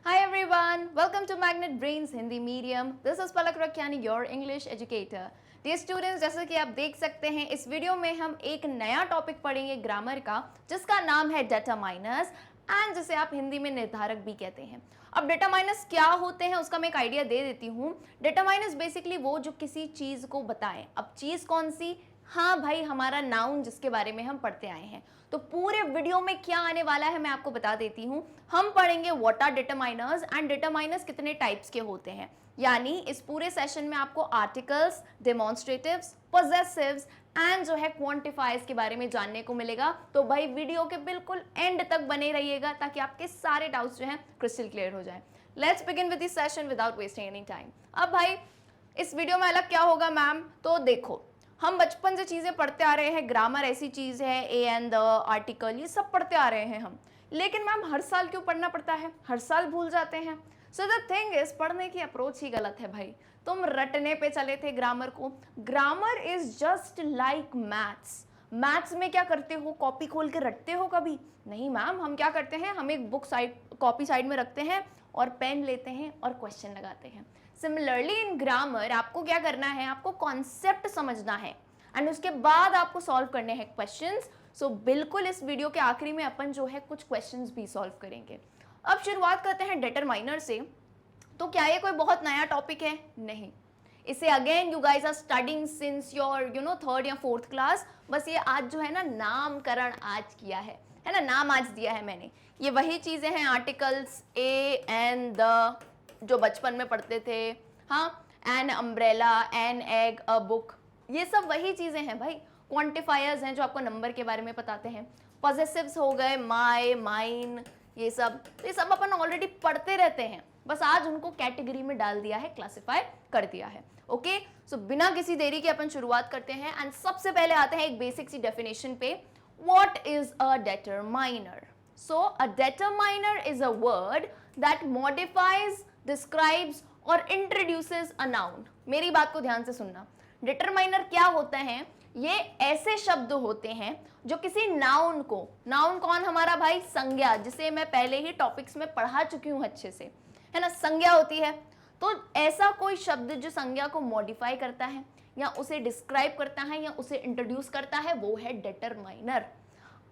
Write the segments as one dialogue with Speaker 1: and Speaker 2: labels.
Speaker 1: Hi everyone, welcome to Magnet Brains Hindi Medium. This is Palak Rakyani, your English educator. Dear students, जैसा कि आप देख सकते हैं इस वीडियो में हम एक नया टॉपिक पढ़ेंगे ग्रामर का जिसका नाम है डिटरमाइनर्स एंड जिसे आप हिंदी में निर्धारक भी कहते हैं। अब डिटरमाइनर्स क्या होते हैं उसका मैं एक आइडिया दे देती हूँ। डिटरमाइनर्स बेसिकली वो जो किसी चीज को बताएं। अब चीज कौन सी? हाँ भाई, हमारा नाउन जिसके बारे में हम पढ़ते आए हैं। तो पूरे वीडियो में क्या आने वाला है मैं आपको बता देती हूँ। हम पढ़ेंगे what are determiners and determiners कितने टाइप्स के होते हैं। यानी इस पूरे सेशन में आपको आर्टिकल्स, डेमोन्स्ट्रेटिव्स, पोजेसिव्स एंड जो है क्वांटिफायर्स के बारे में जानने को मिलेगा। तो भाई वीडियो के बिल्कुल एंड तक बने रहिएगा ताकि आपके सारे डाउट्स जो हैं क्रिस्टल क्लियर हो जाए। Let's begin with this session without wasting any time. अब भाई इस वीडियो में अलग क्या होगा मैम? तो देखो, हम बचपन से चीज़ें पढ़ते आ रहे हैं। ग्रामर ऐसी चीज़ है, ए एंड द, आर्टिकल, ये सब पढ़ते आ रहे हैं हम। लेकिन मैम हर साल क्यों पढ़ना पड़ता है? हर साल भूल जाते हैं। सो द थिंग इज, पढ़ने की अप्रोच ही गलत है भाई। तुम रटने पे चले थे ग्रामर को। Grammar is just like maths. Maths में क्या करते हो? कॉपी खोल के रटते हो कभी? नहीं मैम, हम क्या करते हैं, हम एक बुक साइड, कॉपी साइड में रखते हैं और पेन लेते हैं और क्वेश्चन लगाते हैं। सिमिलरली इन ग्रामर आपको क्या करना है, आपको कॉन्सेप्ट समझना है एंड उसके बाद आपको सॉल्व करने हैं क्वेश्चंस। सो बिल्कुल इस वीडियो के आखिरी में अपन जो है कुछ क्वेश्चंस भी सॉल्व करेंगे। अब शुरुआत करते हैं डिटरमाइनर से। तो क्या ये कोई बहुत नया टॉपिक है? नहीं। इसे again you guys are studying since your third या फोर्थ क्लास। बस ये आज जो है ना नामकरण आज किया है ना, नाम आज दिया है मैंने। ये वही चीजें हैं, आर्टिकल्स, ए एंड द, जो बचपन में पढ़ते थे। हाँ, an umbrella, an egg, a book, ये सब वही चीजें हैं भाई। क्वांटिफायर्स हैं जो आपको नंबर के बारे में बताते हैं। पॉजेसिव्स हो गए, माय, माइन, ये सब अपन ऑलरेडी पढ़ते रहते हैं। बस आज उनको कैटेगरी में डाल दिया है, क्लासिफाई कर दिया है। ओके, सो बिना किसी देरी के अपन शुरुआत करते हैं एंड सबसे पहले आते हैं एक बेसिक सी डेफिनेशन पे। What is a determiner? So a determiner is a word that modifies, describes और इंट्रोड्यूसेस अ नाउन। मेरी बात को ध्यान से सुनना। डिटरमाइनर क्या होते हैं? ये ऐसे शब्द होते हैं जो किसी नाउन को, नाउन कौन? हमारा भाई संज्ञा, जिसे मैं पहले ही टॉपिक्स में पढ़ा चुकी हूं अच्छे से, है ना। संज्ञा होती है। तो ऐसा कोई शब्द जो संज्ञा को मॉडिफाई करता है या उसे डिस्क्राइब करता है या उसे इंट्रोड्यूस करता है, वो है डिटरमाइनर।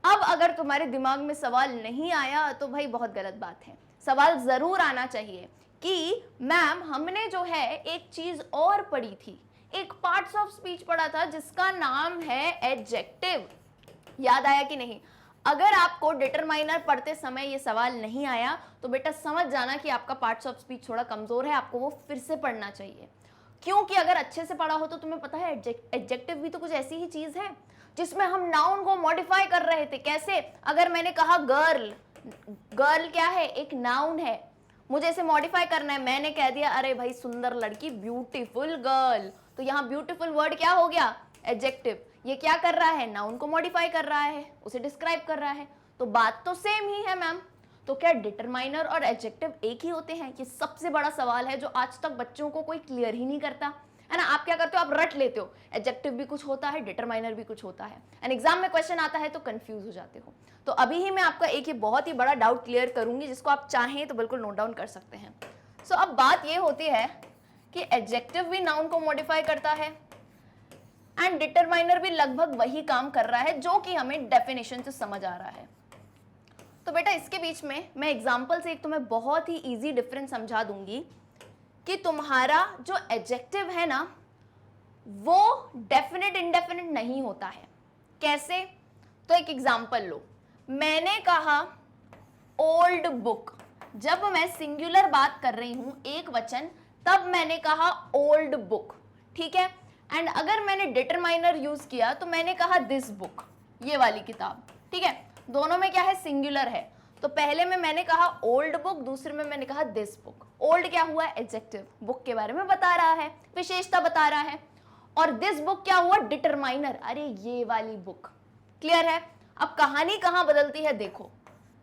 Speaker 1: अब अगर तुम्हारे दिमाग में सवाल नहीं आया तो भाई बहुत गलत बात है। सवाल जरूर आना चाहिए कि मैम हमने जो है एक चीज और पढ़ी थी, एक पार्ट्स ऑफ स्पीच पढ़ा था जिसका नाम है एडजेक्टिव। याद आया कि नहीं? अगर आपको डिटरमाइनर पढ़ते समय ये सवाल नहीं आया तो बेटा समझ जाना कि आपका पार्ट्स ऑफ स्पीच थोड़ा कमजोर है, आपको वो फिर से पढ़ना चाहिए। क्योंकि अगर अच्छे से पढ़ा हो तो तुम्हें पता है एडजेक्टिव भी तो कुछ ऐसी ही चीज है जिसमें हम नाउन को मॉडिफाई कर रहे थे। कैसे? अगर मैंने कहा गर्ल, गर्ल क्या है? एक नाउन है। मुझे इसे मॉडिफाई करना है। मैंने कह दिया अरे भाई सुंदर लड़की, ब्यूटीफुल गर्ल, तो यहाँ ब्यूटीफुल वर्ड क्या हो गया? एडजेक्टिव। ये क्या कर रहा है? नाउन को मॉडिफाई कर रहा है, उसे डिस्क्राइब कर रहा है। तो बात तो सेम ही है मैम। तो क्या डिटरमाइनर और एडजेक्टिव एक ही होते हैं? ये सबसे बड़ा सवाल है जो आज तक बच्चों को कोई क्लियर ही नहीं करता, है ना। आप क्या करते हो? आप रट लेते हो, एडजेक्टिव भी कुछ होता है, डिटरमाइनर भी कुछ होता है, एंड एग्जाम में क्वेश्चन आता है तो कंफ्यूज हो जाते हो। तो अभी ही मैं आपका एक ये बहुत ही बड़ा डाउट क्लियर करूंगी जिसको आप चाहें तो बिल्कुल नोट डाउन कर सकते हैं। सो अब बात ये होती है कि एडजेक्टिव भी नाउन को मॉडिफाई करता है एंड डिटरमाइनर भी लगभग वही काम कर रहा है जो कि हमें डेफिनेशन से समझ आ रहा है। तो बेटा इसके बीच में मैं एग्जांपल से एक तुम्हें बहुत ही इजी डिफरेंस समझा दूंगी कि तुम्हारा जो एडजेक्टिव है ना वो डेफिनेट इंडेफिनेट नहीं होता है। कैसे? तो एक एग्जांपल लो। मैंने कहा ओल्ड बुक। जब मैं सिंगुलर बात कर रही हूं, एक वचन, तब मैंने कहा ओल्ड बुक, ठीक है। एंड अगर मैंने डिटरमाइनर यूज किया तो मैंने कहा दिस बुक, ये वाली किताब, ठीक है। दोनों में क्या है? सिंगुलर है। तो पहले में मैंने कहा ओल्ड बुक, दूसरे में मैंने कहा दिस बुक। ओल्ड क्या हुआ? एडजेक्टिव, बुक के बारे में बता रहा है, विशेषता बता रहा है। और दिस बुक क्या हुआ? डिटरमाइनर, अरे ये वाली बुक। क्लियर है? अब कहानी कहां बदलती है देखो।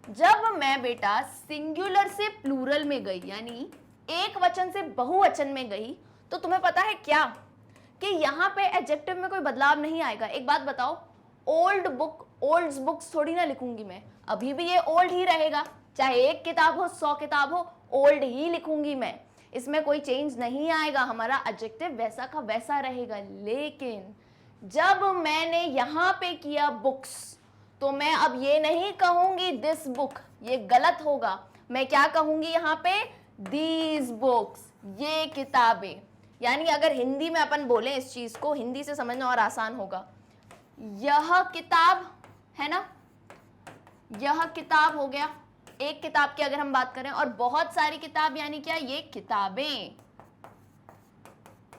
Speaker 1: जब मैं बेटा सिंगुलर से प्लूरल में गई, यानी एक वचन से बहुवचन में गई, तो तुम्हें पता है क्या कि यहां पे एडजेक्टिव में कोई बदलाव नहीं आएगा। एक बात बताओ, ओल्ड बुक, ओल्ड बुक्स थोड़ी ना लिखूंगी मैं, अभी भी ये ओल्ड ही रहेगा, चाहे एक किताब हो 100 किताब हो, ओल्ड ही लिखूंगी मैं, इसमें कोई चेंज नहीं आएगा, हमारा एडजेक्टिव वैसा का वैसा रहेगा। लेकिन जब मैंने यहां पे किया बुक्स, तो मैं अब ये नहीं कहूंगी दिस बुक, ये गलत होगा। मैं क्या कहूंगी यहाँ पे, दीज बुक्स, ये किताबें। यानी अगर हिंदी में अपन बोले इस चीज को, हिंदी से समझना और आसान होगा, यह किताब है ना, यह किताब हो गया, एक किताब की अगर हम बात करें, और बहुत सारी किताब यानी क्या, ये किताबें।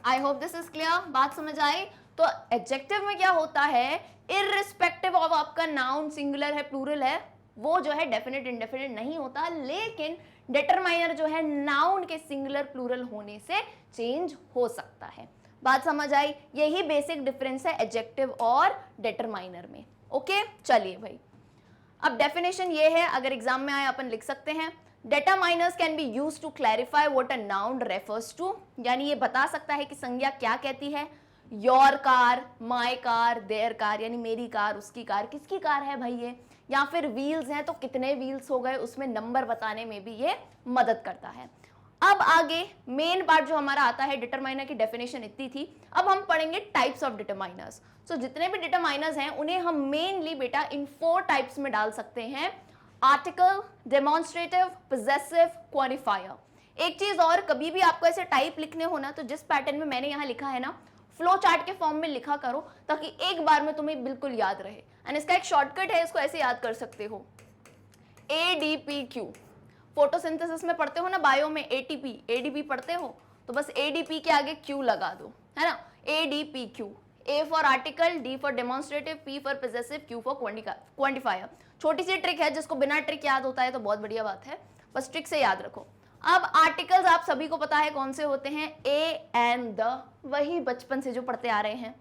Speaker 1: आई होप दिस इज क्लियर, बात समझ आई। तो एडजेक्टिव में क्या होता है, इररिस्पेक्टिव ऑफ आपका नाउन सिंगुलर है प्लूरल है, वो जो है डेफिनेट इंडेफिनिट नहीं होता, लेकिन डिटरमाइनर जो है नाउन के सिंगुलर प्लूरल होने से चेंज हो सकता है। बात समझ आई, यही बेसिक डिफरेंस है एडजेक्टिव और डिटरमाइनर में। ओके, चलिए भाई, अब डेफिनेशन ये है, अगर एग्जाम में आए अपन लिख सकते हैं, determiners can be used to clarify what a noun refers to, यानी ये बता सकता है कि संज्ञा क्या कहती है। Your car, my car, their car, यानी मेरी कार, उसकी कार, किसकी कार है भाई ये, या फिर व्हील्स हैं तो कितने व्हील्स हो गए, उसमें नंबर बताने में भी ये मदद करता है। अब आगे मेन पार्ट जो हमारा आता है, डिटरमाइनर की डेफिनेशन इतनी थी, अब हम पढ़ेंगे टाइप्स ऑफ डिटरमाइनर्स। सो जितने भी डिटरमाइनर्स हैं उन्हें हम मेनली बेटा इन 4 टाइप्स में डाल सकते हैं, आर्टिकल, डेमोन्स्ट्रेटिव, पोजेसिव, क्वांटिफायर। एक चीज और, कभी भी आपको ऐसे टाइप लिखने हो ना, तो जिस पैटर्न में मैंने यहाँ लिखा है ना, फ्लो चार्ट के फॉर्म में लिखा करो, ताकि एक बार में तुम्हें बिल्कुल याद रहे। एंड इसका एक शॉर्टकट है, इसको ऐसे याद कर सकते हो, ADPQ। फोटोसिंथेसिस में पढ़ते हो ना, बायो में ATP ADP पढ़ते हो, तो बस ADP के आगे Q लगा दो, है ना, ADPQ। A for article, D for demonstrative, P for possessive, Q for quantifier. छोटी सी ट्रिक है, जिसको बिना ट्रिक याद होता है तो बहुत बढ़िया बात है, बस ट्रिक से याद रखो। अब आर्टिकल्स आप सभी को पता है कौन से होते हैं, ए एंड द, वही बचपन से जो पढ़ते आ रहे हैं।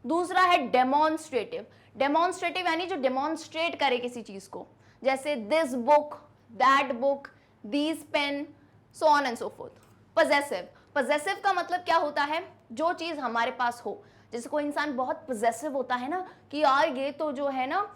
Speaker 1: दूसरा है डेमोन्स्ट्रेटिव, डेमोन्स्ट्रेटिव यानी जो डेमोन्स्ट्रेट करे किसी चीज को, जैसे this book, that book, these pen, so on and so forth. Possessive, possessive का मतलब क्या होता है, जो चीज हमारे पास हो। जैसे कोई इंसान बहुत पोजेसिव होता है ना, कि यार ये तो जो है ना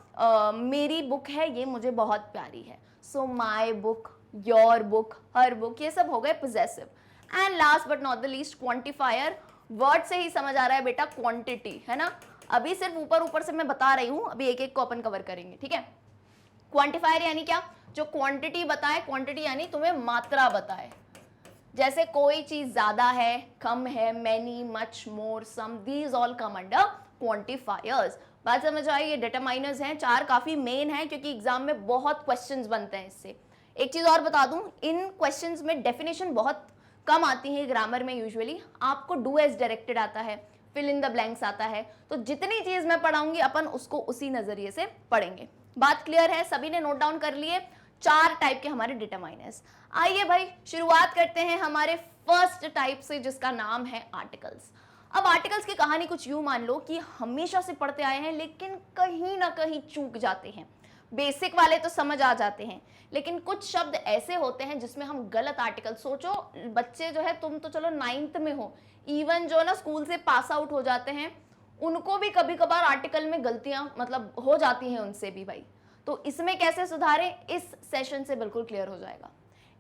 Speaker 1: मेरी बुक है, ये मुझे बहुत प्यारी है, so my book, your book, her book, ये सब हो गए possessive. And last but not the least quantifier, word से ही समझ आ रहा है बेटा, क्वांटिटी, है ना। अभी सिर्फ ऊपर ऊपर से मैं बता रही हूं, अभी एक एक को अपन कवर करेंगे, ठीक है। क्वांटिफायर यानी क्या, जो क्वांटिटी बताए, क्वांटिटी यानी तुम्हें मात्रा बताए, जैसे कोई चीज ज्यादा है, कम है, many, much, more, some, these all come under quantifiers. बात समझ आई, ये डिटरमाइनर्स हैं, 4 काफी मेन हैं, क्योंकि एग्जाम में बहुत क्वेश्चंस बनते हैं इससे। एक चीज और बता दूं, इन क्वेश्चंस में डेफिनेशन बहुत कम आती है ग्रामर में, यूजुअली आपको डू एज डायरेक्टेड आता है, फिल इन द ब्लैंक्स आता है, तो जितनी चीज मैं पढ़ाऊंगी अपन उसको उसी नजरिए से पढ़ेंगे। बात क्लियर है, सभी ने नोट डाउन कर लिए 4 टाइप के हमारे डिटरमाइनर्स। आइए भाई शुरुआत करते हैं हमारे फर्स्ट टाइप से, जिसका नाम है आर्टिकल्स। अब आर्टिकल्स की कहानी कुछ यूं मान लो कि हमेशा से पढ़ते आए हैं, लेकिन कहीं ना कहीं चूक जाते हैं। बेसिक वाले तो समझ आ जाते हैं, लेकिन कुछ शब्द ऐसे होते हैं जिसमें हम गलत आर्टिकल, सोचो बच्चे जो है, तुम तो चलो 9th में हो, इवन जो ना स्कूल से पास आउट हो जाते हैं, उनको भी कभी कभार आर्टिकल में गलतियां मतलब हो जाती हैं उनसे भी भाई। तो इसमें कैसे सुधारें, इस सेशन से बिल्कुल क्लियर हो जाएगा।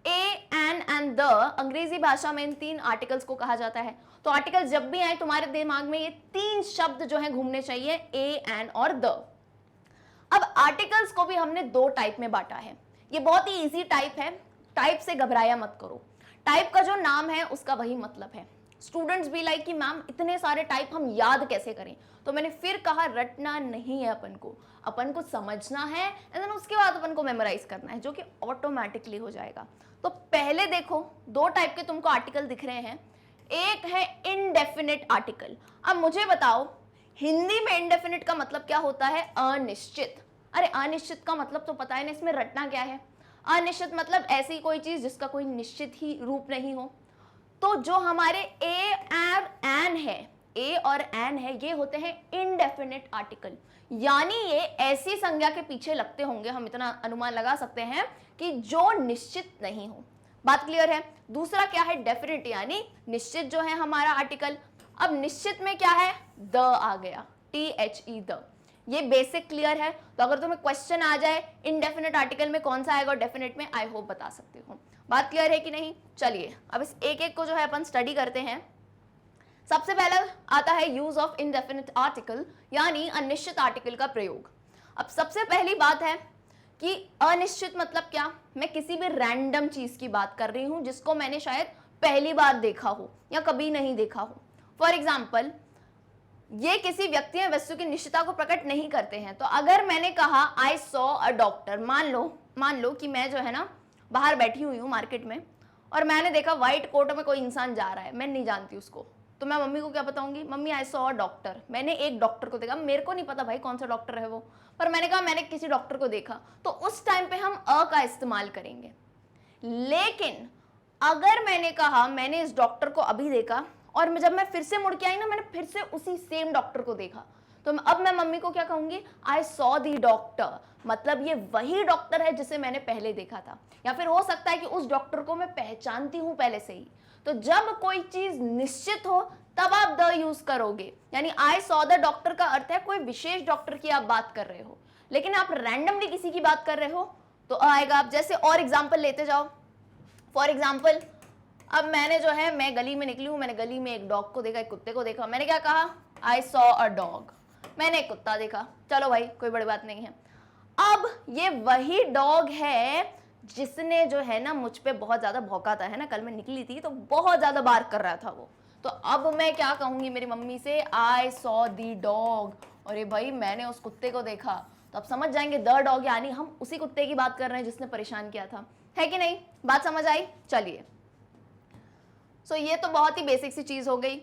Speaker 1: ए, एन एंड द, अंग्रेजी भाषा में इन 3 आर्टिकल्स को कहा जाता है। तो आर्टिकल जब भी आए तुम्हारे दिमाग में ये 3 शब्द जो है घूमने चाहिए, ए, एन और द। अब आर्टिकल्स को भी हमने 2 टाइप में बांटा है, ये बहुत ही इजी टाइप है, टाइप से घबराया मत करो। टाइप का जो नाम है उसका वही मतलब है। स्टूडेंट्स भी लाइक कि मैम इतने सारे टाइप हम याद कैसे करें, तो मैंने फिर कहा रटना नहीं है, अपन को समझना है, एंड देन उसके बाद अपन को मेमोराइज करना है, जो कि ऑटोमेटिकली हो जाएगा। तो पहले देखो 2 टाइप के तुमको आर्टिकल दिख रहे हैं, एक है इनडेफिनिट आर्टिकल। अब मुझे बताओ हिंदी में इनडेफिनिट का मतलब क्या होता है, अनिश्चित। अरे अनिश्चित का मतलब तो पता है ना, इसमें रटना क्या है। अनिश्चित मतलब ऐसी कोई चीज जिसका कोई निश्चित ही रूप नहीं हो। तो जो हमारे ए और एन है, ए और एन है, ये होते हैं इनडेफिनिट आर्टिकल, यानी ये ऐसी संज्ञा के पीछे लगते होंगे, हम इतना अनुमान लगा सकते हैं कि जो निश्चित नहीं हो। बात क्लियर है। दूसरा क्या है, डेफिनिट, यानी निश्चित जो है हमारा आर्टिकल। अब निश्चित में क्या है, द आ गया, THE द, ये बेसिक क्लियर है? तो अगर तुम्हें क्वेश्चन आ जाए इनडेफिनेट आर्टिकल में कौन सा आएगा और डेफिनेट में, आई होप बता सकते हो। बात क्लियर है कि नहीं? चलिए अब इस एक एक को जो है अपन स्टडी करते हैं। सबसे पहले आता है यूज ऑफ इनडेफिनेट आर्टिकल, यानी अनिश्चित आर्टिकल का प्रयोग। अब सबसे पहली बात है कि अनिश्चित मतलब क्या? मैं किसी भी रैंडम चीज की बात कर रही हूं जिसको मैंने शायद पहली बार देखा हो या कभी नहीं देखा हो। फॉर एग्जाम्पल, ये किसी व्यक्ति या वस्तु की निश्चितता को प्रकट नहीं करते हैं। तो अगर मैंने कहा आई सॉ अ डॉक्टर, मान लो कि मैं जो है ना बाहर बैठी हुई हूँ मार्केट में और मैंने देखा व्हाइट कोट में कोई इंसान जा रहा है, मैं नहीं जानती उसको, तो मैं मम्मी को क्या बताऊंगी? Mummy I saw a doctor, मैंने एक डॉक्टर को देखा। मेरे को नहीं पता भाई कौन सा डॉक्टर है वो, पर मैंने कहा मैंने किसी डॉक्टर को देखा, तो उस टाइम पे हम अ का इस्तेमाल करेंगे। लेकिन अगर मैंने कहा मैंने इस डॉक्टर को अभी देखा और जब मैं फिर से मुड़ के आई ना, मैंने फिर से उसी सेम डॉक्टर को देखा, तो अब मैं मम्मी को क्या कहूंगी? आई सॉ दी डॉक्टर, मतलब ये वही डॉक्टर है जिसे मैंने पहले देखा था। या फिर हो सकता है कि उस डॉक्टर को मैं पहचानती हूं पहले से ही। तो जब कोई चीज निश्चित हो तब आप द यूज करोगे, यानी आई सॉ द डॉक्टर का अर्थ है कोई विशेष डॉक्टर की आप बात कर रहे हो। लेकिन आप रैंडमली किसी की बात कर रहे हो तो आएगा। आप जैसे और एग्जाम्पल लेते जाओ। फॉर एग्जाम्पल, अब मैंने जो है मैं गली में निकली हूं, मैंने गली में एक डॉग को देखा, एक कुत्ते को देखा, मैंने क्या कहा? आई सॉ अ डॉग, मैंने एक कुत्ता देखा, चलो भाई कोई बड़ी बात नहीं है। अब ये वही डॉग है जिसने जो है ना मुझ पे बहुत ज्यादा भौंका था, है ना, कल मैं निकली थी तो बहुत ज्यादा बार्क कर रहा था वो। तो अब मैं क्या कहूंगी मेरी मम्मी से? आई सॉ दी डॉग, अरे भाई मैंने उस कुत्ते को देखा। तो अब समझ जाएंगे द डॉग यानी हम उसी कुत्ते की बात कर रहे हैं जिसने परेशान किया था, है कि नहीं? बात समझ आई? चलिए, सो ये तो बहुत ही बेसिक सी चीज हो गई।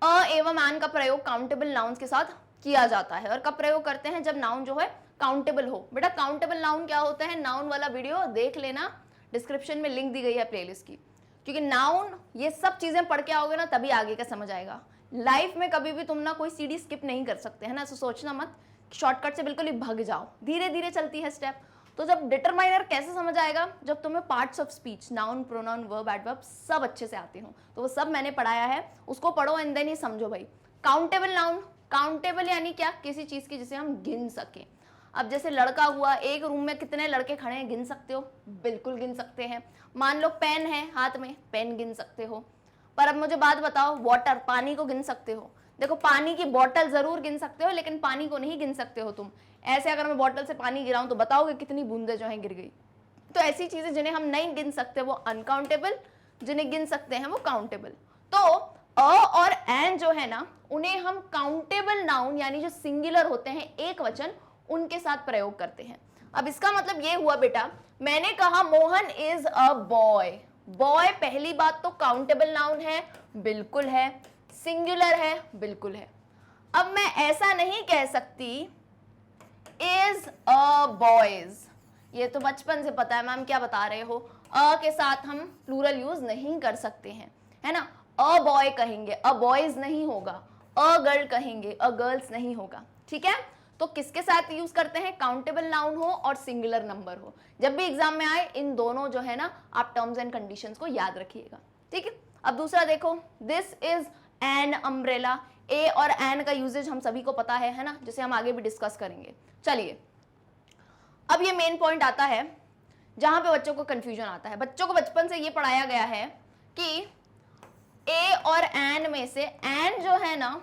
Speaker 1: अ एवं एन का प्रयोग काउंटेबल नाउन्स के साथ किया जाता है। और कब प्रयोग करते हैं? जब नाउन जो है काउंटेबल हो। बेटा काउंटेबल नाउन क्या होता है? नाउन वाला वीडियो देख लेना, डिस्क्रिप्शन में लिंक दी गई है प्लेलिस्ट की। क्योंकि नाउन ये सब चीजें पढ़ के आओगे ना तभी आगे का समझ आएगा। लाइफ में कभी भी तुम ना कोई सीढ़ी स्किप नहीं कर सकते, है ना, तो सोचना मत शॉर्टकट से बिल्कुल ही भाग जाओ, धीरे धीरे चलती है स्टेप। तो जब डिटरमाइनर कैसे समझ आएगा? जब तुम्हें parts of speech, noun, pronoun, verb, adverb सब अच्छे से आते हो, तो वो सब मैंने पढ़ाया है, उसको पढ़ो एंड देन ही समझो भाई। काउंटेबल नाउन, काउंटेबल यानी क्या? किसी चीज की जिसे हम गिन सके। अब जैसे लड़का हुआ, एक रूम में कितने लड़के खड़े हैं, गिन सकते हो? बिल्कुल गिन सकते हैं। मान लो पेन है हाथ में, पेन गिन सकते हो। पर अब मुझे बात बताओ, वाटर, पानी को गिन सकते हो? देखो पानी की बोतल जरूर गिन सकते हो लेकिन पानी को नहीं गिन सकते हो तुम। ऐसे अगर मैं बोतल से पानी गिराऊं तो बताओगे कितनी बूंदे जो हैं गिर गई। तो ऐसी चीजें जिन्हें हम नहीं गिन सकते वो अनकाउंटेबल, जिन्हें गिन सकते हैं वो काउंटेबल। तो अ और एन जो है ना, उन्हें हम काउंटेबल नाउन यानी जो सिंगुलर होते हैं, एक वचन, उनके साथ प्रयोग करते हैं। अब इसका मतलब ये हुआ बेटा, मैंने कहा Mohan is a boy. Boy पहली बात तो काउंटेबल नाउन है, बिल्कुल है। सिंगुलर है, बिल्कुल है। अब मैं ऐसा नहीं कह सकती इज अ बॉयज, ये तो बचपन से पता है मैम क्या बता रहे हो। अ के साथ हम प्लूरल यूज नहीं कर सकते हैं, है ना। अ बॉय कहेंगे, अ बॉयज नहीं होगा। अ गर्ल कहेंगे, अ गर्ल्स नहीं होगा, ठीक है। तो किसके साथ यूज करते हैं? काउंटेबल नाउन हो और सिंगुलर नंबर हो। जब भी एग्जाम में आए इन दोनों जो है ना, आप टर्म्स एंड कंडीशंस को याद रखिएगा, ठीक है। अब दूसरा देखो, दिस इज एन अम्ब्रेला। ए और एन का यूजेज हम सभी को पता है ना, जिसे हम आगे भी डिस्कस करेंगे। चलिए, अब ये मेन पॉइंट आता है जहां पे बच्चों को कंफ्यूजन आता है। बच्चों को बचपन से ये पढ़ाया गया है कि ए और एन में से एन जो है ना,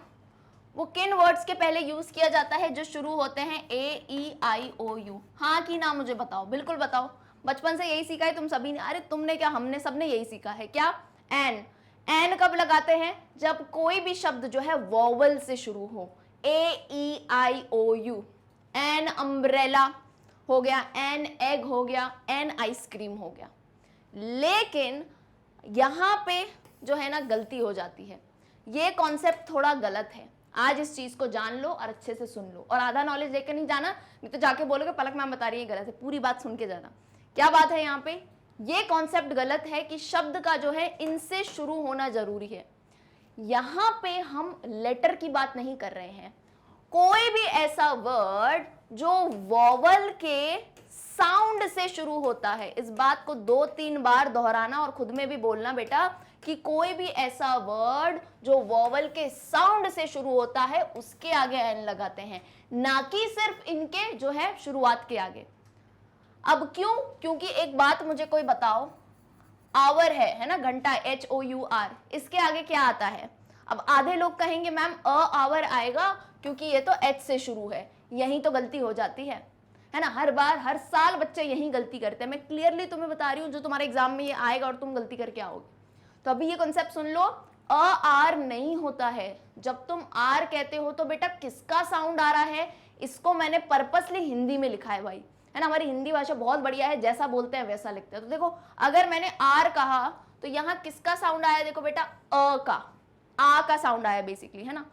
Speaker 1: वो किन वर्ड्स के पहले यूज किया जाता है जो शुरू होते हैं ए ई आई ओ यू। हाँ कि ना मुझे बताओ, बिल्कुल बताओ। बचपन से यही सीखा है तुम सभी ने? अरे तुमने क्या, हमने सबने यही सीखा है। क्या? एन। एन कब लगाते हैं? जब कोई भी शब्द जो है वॉवल से शुरू हो। ए ई आई ओ यू। एन अम्ब्रेला हो गया, एन एग हो गया, एन आइसक्रीम हो गया। लेकिन यहां पे जो है ना गलती हो जाती है। ये कॉन्सेप्ट थोड़ा गलत है। आज इस चीज को जान लो और अच्छे से सुन लो, और आधा नॉलेज लेकर नहीं जाना, नहीं तो जाके बोलोगे पलक मैम बता रही है गलत है। पूरी बात सुन के जाना। क्या बात है यहाँ पे? ये कॉन्सेप्ट गलत है कि शब्द का जो है इनसे शुरू होना जरूरी है। यहां पे हम लेटर की बात नहीं कर रहे हैं। कोई भी ऐसा वर्ड जो वॉवल के साउंड से शुरू होता है। इस बात को 2-3 बार दोहराना और खुद में भी बोलना बेटा कि कोई भी ऐसा वर्ड जो वॉवल के साउंड से शुरू होता है उसके आगे एन लगाते हैं, ना कि सिर्फ इनके जो है शुरुआत के आगे। अब क्यों? क्योंकि एक बात मुझे कोई बताओ, आवर है ना, घंटा HOUR, इसके आगे क्या आता है? अब आधे लोग कहेंगे मैम आवर आएगा क्योंकि ये तो H से शुरू है। यही तो गलती हो जाती है ना, हर बार हर साल बच्चे यही गलती करते हैं। मैं क्लियरली तुम्हें बता रही हूँ, जो तुम्हारे एग्जाम में ये आएगा और तुम गलती करके आओगे। तो अभी ये कॉन्सेप्ट सुन लो, आर नहीं होता है। जब तुम आर कहते हो तो बेटा किसका साउंड आ रहा है, इसको मैंने पर्पसली हिंदी में लिखा है भाई, है ना। हमारी हिंदी भाषा बहुत बढ़िया है, जैसा बोलते हैं वैसा लिखते हैं। तो देखो अगर मैंने आर कहा तो यहाँ किसका साउंड आया, देखो बेटा आ का साउंड आया बेसिकली, है ना।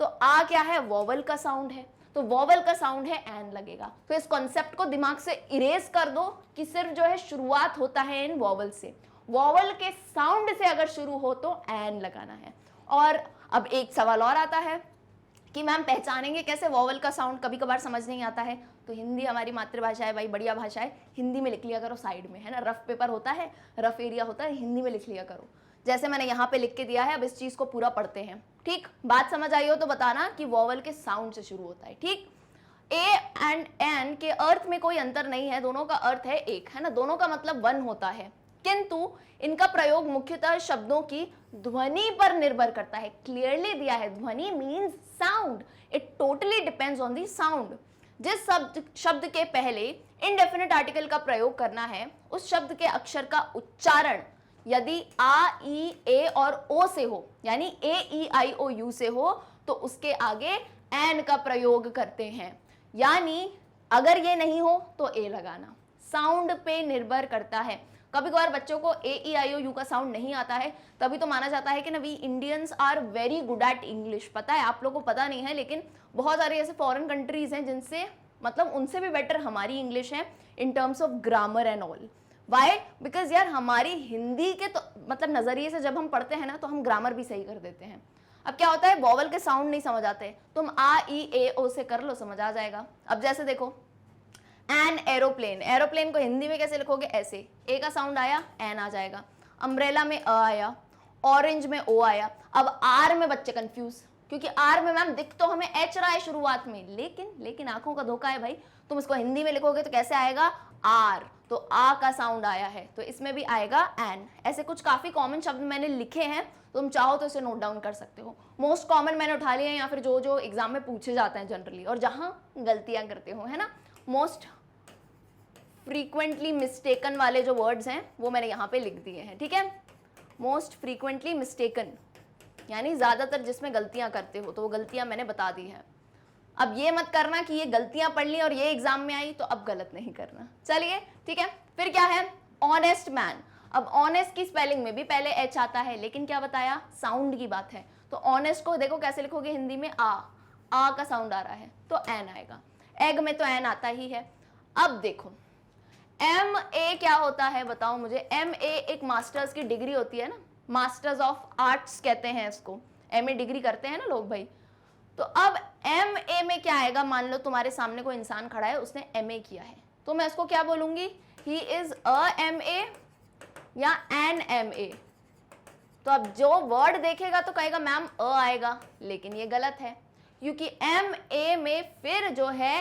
Speaker 1: तो आ क्या है, वॉवल का साउंड है, तो वॉवल का साउंड है एन लगेगा। तो इस कॉन्सेप्ट को दिमाग से इरेज कर दो कि सिर्फ जो है शुरुआत होता है इन वॉवल से, वॉवल के साउंड से अगर शुरू हो तो एन लगाना है। और अब एक सवाल और आता है कि मैम पहचानेंगे कैसे वॉवल का साउंड, कभी कभार समझ नहीं आता है। तो हिंदी हमारी मातृभाषा है भाई, बढ़िया भाषा है, हिंदी में लिख लिया करो साइड में, है ना। रफ पेपर होता है, रफ एरिया होता है, हिंदी में लिख लिया करो, जैसे मैंने यहाँ पे लिख के दिया है। अब इस चीज को पूरा पढ़ते हैं, ठीक। बात समझ आई हो तो बताना कि वॉवल के साउंड से शुरू होता है, ठीक। ए एंड एन के अर्थ में कोई अंतर नहीं है, दोनों का अर्थ है एक, है ना, दोनों का मतलब वन होता है, किंतु इनका प्रयोग मुख्यतः शब्दों की ध्वनि पर निर्भर करता है। क्लियरली दिया है, ध्वनि means sound, it totally depends on the sound. जिस शब्द के पहले इनडेफिनेट आर्टिकल का प्रयोग करना है, उस शब्द के अक्षर का उच्चारण यदि आ, ई, ए और ओ से हो, यानी ए, ई, आई, ओ, यू से हो, तो उसके आगे एन का प्रयोग करते हैं। यानी अगर ये नहीं हो तो ए लगाना, साउंड पे निर्भर करता है। कभी कभार बच्चों को ए, ई, आई, ओ, यू का साउंड नहीं आता है, तभी तो माना जाता है कि ना we Indians are very good at English. पता है आप लोगों को पता नहीं है, लेकिन बहुत सारे ऐसे फॉरेन कंट्रीज हैं जिनसे मतलब उनसे भी बेटर हमारी इंग्लिश है in terms of grammar and all. Why? Because यार हमारी हिंदी के तो मतलब नजरिए से जब हम पढ़ते हैं ना तो हम ग्रामर भी सही कर देते हैं। अब क्या होता है, वॉवल के साउंड नहीं समझ आते, तुम आ, ई, ए, ओ से कर लो, समझ आ जाएगा। अब जैसे देखो एन एरोप्लेन, एरोप्लेन को हिंदी में कैसे लिखोगे, ऐसे, ए का साउंड आया एन आ जाएगा। अम्ब्रेला में अ आया, ऑरेंज में ओ आया। अब आर में बच्चे कंफ्यूज, क्योंकि आर में मैम दिख तो हमें एच रहा है शुरुआत में, लेकिन आंखों का धोखा है भाई, तुम इसको हिंदी में लिखोगे तो कैसे आएगा, आर, तो आ का साउंड आया है, तो इसमें भी आएगा एन। ऐसे कुछ काफी कॉमन शब्द मैंने लिखे हैं, तुम चाहो तो इसे नोट डाउन कर सकते हो। मोस्ट कॉमन मैंने उठा लिए हैं, या फिर जो एग्जाम में पूछे जाते हैं जनरली, और जहां गलतियां करते हो, है ना। मोस्ट फ्रीक्वेंटली मिस्टेकन वाले जो वर्ड्स हैं वो मैंने यहाँ पे लिख दिए हैं, ठीक है। मोस्ट फ्रीक्वेंटली मिस्टेकन यानी ज्यादातर जिसमें गलतियां करते हो, तो वो गलतियां मैंने बता दी है। अब ये मत करना कि ये गलतियां पढ़ ली और ये एग्जाम में आई तो अब गलत नहीं करना। चलिए ठीक है, फिर क्या है, ऑनेस्ट मैन। अब ऑनेस्ट की स्पेलिंग में भी पहले एच आता है, लेकिन क्या बताया, साउंड की बात है। तो ऑनेस्ट को देखो कैसे लिखोगे हिंदी में, आ का साउंड आ रहा है तो एन आएगा। एग में तो एन आता ही है। अब देखो एम ए क्या होता है बताओ मुझे। एम ए एक मास्टर्स की डिग्री होती है ना, मास्टर्स ऑफ आर्ट्स कहते हैं इसको, एम ए डिग्री करते हैं ना लोग भाई। तो अब एम ए में क्या आएगा, मान लो तुम्हारे सामने कोई इंसान खड़ा है, उसने एम ए किया है, तो मैं उसको क्या बोलूंगी, he is a M A या एन एम ए। तो अब जो वर्ड देखेगा तो कहेगा मैम अ आएगा, लेकिन ये गलत है, क्योंकि एम ए में फिर जो है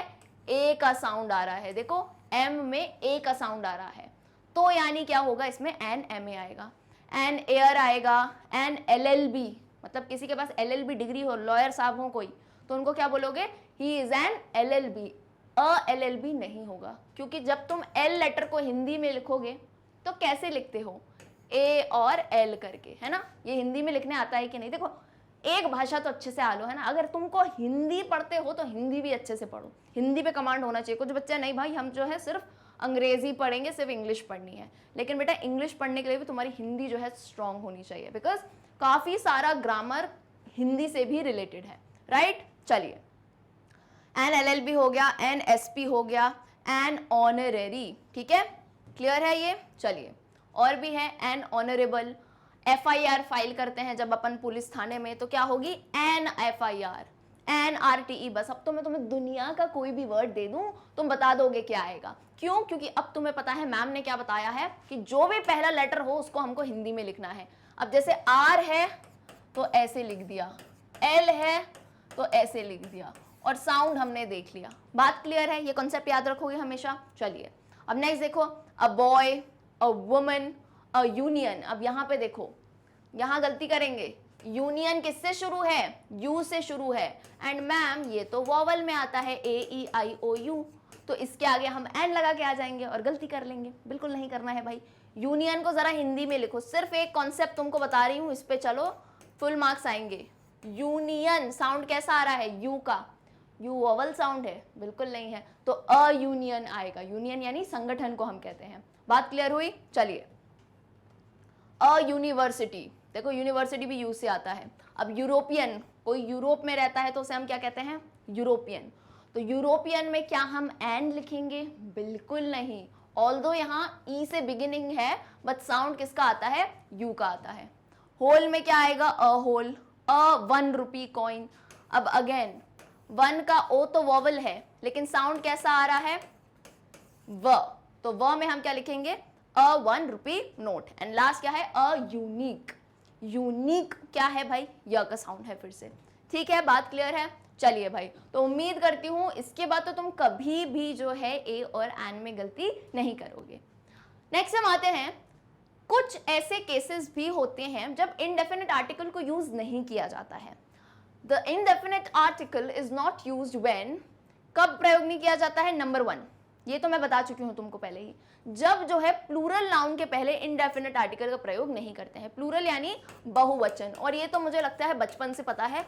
Speaker 1: ए का साउंड आ रहा है। देखो एम में ए का साउंड आ रहा है, तो यानी क्या होगा, इसमें एन एम ए आएगा, एन एयर आएगा, एन एल एल बी, मतलब किसी के पास एल एल बी डिग्री हो, लॉयर साहब हो कोई, तो उनको क्या बोलोगे, he is an L L B. A L L B नहीं होगा, क्योंकि जब तुम एल लेटर को हिंदी में लिखोगे तो कैसे लिखते हो, ए और एल करके, है ना। ये हिंदी में लिखने आता है कि नहीं, देखो एक भाषा तो अच्छे से आ लो, है ना। अगर तुमको हिंदी पढ़ते हो तो हिंदी भी अच्छे से पढ़ो, हिंदी पे कमांड होना चाहिए। कुछ बच्चे नहीं भाई हम जो है सिर्फ अंग्रेजी पढ़ेंगे, सिर्फ इंग्लिश पढ़नी है, लेकिन बेटा इंग्लिश पढ़ने के लिए भी तुम्हारी हिंदी जो है स्ट्रांग होनी चाहिए, बिकॉज काफी सारा ग्रामर हिंदी से भी रिलेटेड है, राइट। चलिए एन एल एल बी हो गया, एन एस पी हो गया, एन ऑनरेरी, ठीक है, क्लियर है ये। चलिए और भी है, N honourable. F I are file करते हैं जब अपन पुलिस थाने में, तो क्या होगी, an F I R. NRTE, बस अब तो मैं तुम्हें दुनिया का कोई भी वर्ड दे दूं तुम बता दोगे क्या आएगा। क्यों? क्योंकि अब तुम्हें पता है मैम ने क्या बताया है कि जो भी पहला लेटर हो उसको हमको हिंदी में लिखना है। अब जैसे R है तो ऐसे लिख दिया, L है तो ऐसे लिख दिया, और साउंड हमने देख लिया। बात क्लियर है? ये कॉन्सेप्ट याद रखोगे हमेशा। चलिए अब नेक्स्ट देखो, a boy, a woman, a union. अब यहाँ पे देखो, यहाँ गलती करेंगे, यूनियन किससे शुरू है? यू से शुरू है, एंड मैम ये तो वॉवल में आता है AEIOU, तो इसके आगे हम एन लगा के आ जाएंगे और गलती कर लेंगे। बिल्कुल नहीं करना है भाई। यूनियन को जरा हिंदी में लिखो, सिर्फ एक कॉन्सेप्ट तुमको बता रही हूँ, इस पे चलो, फुल मार्क्स आएंगे। यूनियन साउंड कैसा आ रहा है? यू का। यू वॉवल साउंड है? बिल्कुल नहीं है, तो अ यूनियन आएगा। यूनियन यानी संगठन को हम कहते हैं। बात क्लियर हुई? चलिए, अ यूनिवर्सिटी, देखो यूनिवर्सिटी भी यू से आता है। अब यूरोपियन, कोई यूरोप में रहता है तो उसे हम क्या कहते हैं? यूरोपियन। तो यूरोपियन में क्या हम एन लिखेंगे? बिल्कुल नहीं। ऑल्दो यहाँ ई से बिगिनिंग है, बट साउंड किसका आता है? यू का आता है। होल में क्या आएगा? A hole, a 1 rupee coin. अब अगेन 1 का ओ तो वॉवल है, लेकिन साउंड कैसा आ रहा है? व, तो व में हम क्या लिखेंगे? अ 1 रुपी नोट। एंड लास्ट क्या है? A unique. यूनिक क्या है भाई? य का साउंड है फिर से। ठीक है, बात क्लियर है? चलिए भाई, तो उम्मीद करती हूं इसके बाद तो तुम कभी भी जो है ए और एन में गलती नहीं करोगे। नेक्स्ट हम आते हैं, कुछ ऐसे केसेस भी होते हैं जब इनडेफिनिट आर्टिकल को यूज नहीं किया जाता है। The indefinite article is not used when, कब प्रयोग नहीं किया जाता है? नंबर 1, ये तो मैं बता चुकी हूं तुमको पहले ही, जब जो है प्लूरल नाउन के पहले इनडेफिनिट आर्टिकल का प्रयोग नहीं करते हैं। प्लूरल यानी बहुवचन, और ये तो मुझे लगता है बचपन से पता है,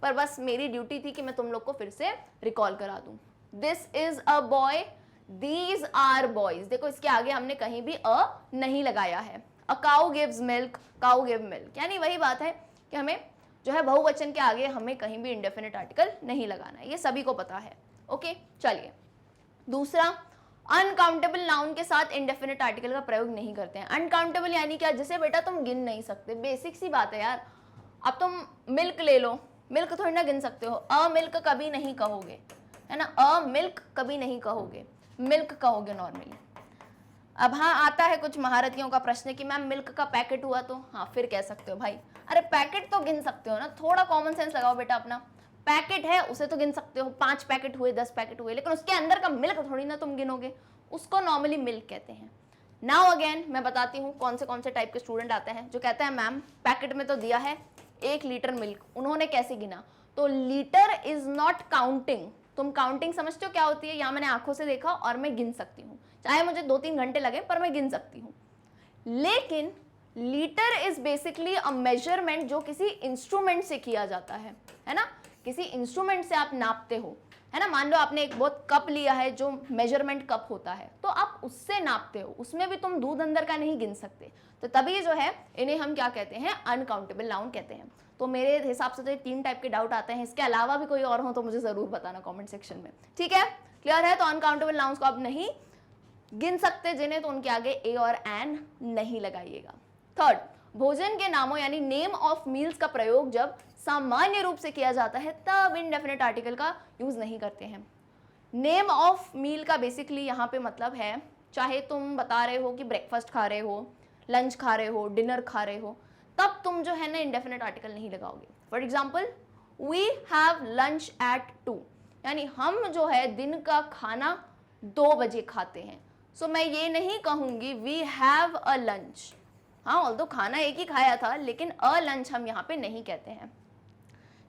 Speaker 1: पर बस मेरी ड्यूटी थी कि मैं तुम लोग को फिर से रिकॉल करा दूं। This is a boy, these are boys. देखो इसके आगे हमने कहीं भी अ नहीं लगाया है। A cow gives milk, cow give milk, यानी वही बात है कि हमें जो है बहुवचन के आगे हमें कहीं भी इंडेफिनिट आर्टिकल नहीं लगाना है, ये सभी को पता है। ओके, चलिए दूसरा, अनकाउंटेबल नाउन के साथ इंडेफिनिट आर्टिकल का प्रयोग नहीं करते हैं। अनकाउंटेबल यानी क्या? जिसे बेटा तुम गिन नहीं सकते। बेसिक सी बात है यार। अब तुम मिल्क ले लो, मिल्क थोड़ी ना गिन सकते हो। अ मिल्क कभी नहीं कहोगे, है ना? अ मिल्क कभी नहीं कहोगे, मिल्क कहोगे नॉर्मली। अब हाँ, आता है कुछ महारथियों का प्रश्न कि मैम मिल्क का पैकेट हुआ तो, हाँ फिर कह सकते हो भाई। अरे पैकेट तो गिन सकते हो ना, थोड़ा कॉमन सेंस लगाओ बेटा अपना। पैकेट है उसे तो गिन सकते हो, 5 पैकेट हुए, 10 पैकेट हुए, लेकिन उसके अंदर का मिल्क थोड़ी ना तुम गिनोगे, उसको नॉर्मली मिल्क कहते हैं। नाउ अगेन मैं बताती हूँ कौन से टाइप के स्टूडेंट आते हैं जो कहते हैं मैम पैकेट में तो दिया है 1 लीटर मिल्क, उन्होंने कैसे गिना? तो लीटर इज नॉट काउंटिंग। तुम काउंटिंग समझते हो क्या होती है? यहाँ मैंने आंखों से देखा और मैं गिन सकती हूँ, चाहे मुझे 2-3 घंटे लगे पर मैं गिन सकती हूँ। लेकिन litre is basically a measurement जो किसी इंस्ट्रूमेंट से किया जाता है ना? किसी इंस्ट्रूमेंट से आप नापते हो, है ना? मान लो आपने एक बहुत कप लिया है जो मेजरमेंट कप होता है, तो आप उससे नापते हो, उसमें भी तुम दूध अंदर का नहीं गिन सकते। तो तभी जो है इन्हें हम क्या कहते हैं? अनकाउंटेबल नाउन कहते हैं। तो मेरे हिसाब से तो ये 3 टाइप के डाउट आते हैं। इसके अलावा भी कोई और हो तो मुझे जरूर बताना कमेंट सेक्शन में। ठीक है, क्लियर है? तो अनकाउंटेबल नाउन्स को आप नहीं गिन सकते जिन्हें, तो उनके आगे ए और एन नहीं लगाइएगा। थर्ड, भोजन के नामों यानी नेम ऑफ मील्स का प्रयोग जब सामान्य रूप से किया जाता है तब इनडेफिनिट आर्टिकल का यूज नहीं करते हैं। नेम ऑफ मील का बेसिकली यहाँ पे मतलब है, चाहे तुम बता रहे हो कि ब्रेकफास्ट खा रहे हो, लंच खा रहे हो, डिनर खा रहे हो, तब तुम जो है ना इंडेफिनिट आर्टिकल नहीं लगाओगे। For example, we have lunch at 2, यानी हम जो है दिन का खाना 2 बजे खाते हैं। सो मैं ये नहीं कहूंगी वी हैव अ लंच। हाँ, ऑल्दो खाना एक ही खाया था, लेकिन अ लंच हम यहाँ पे नहीं कहते हैं।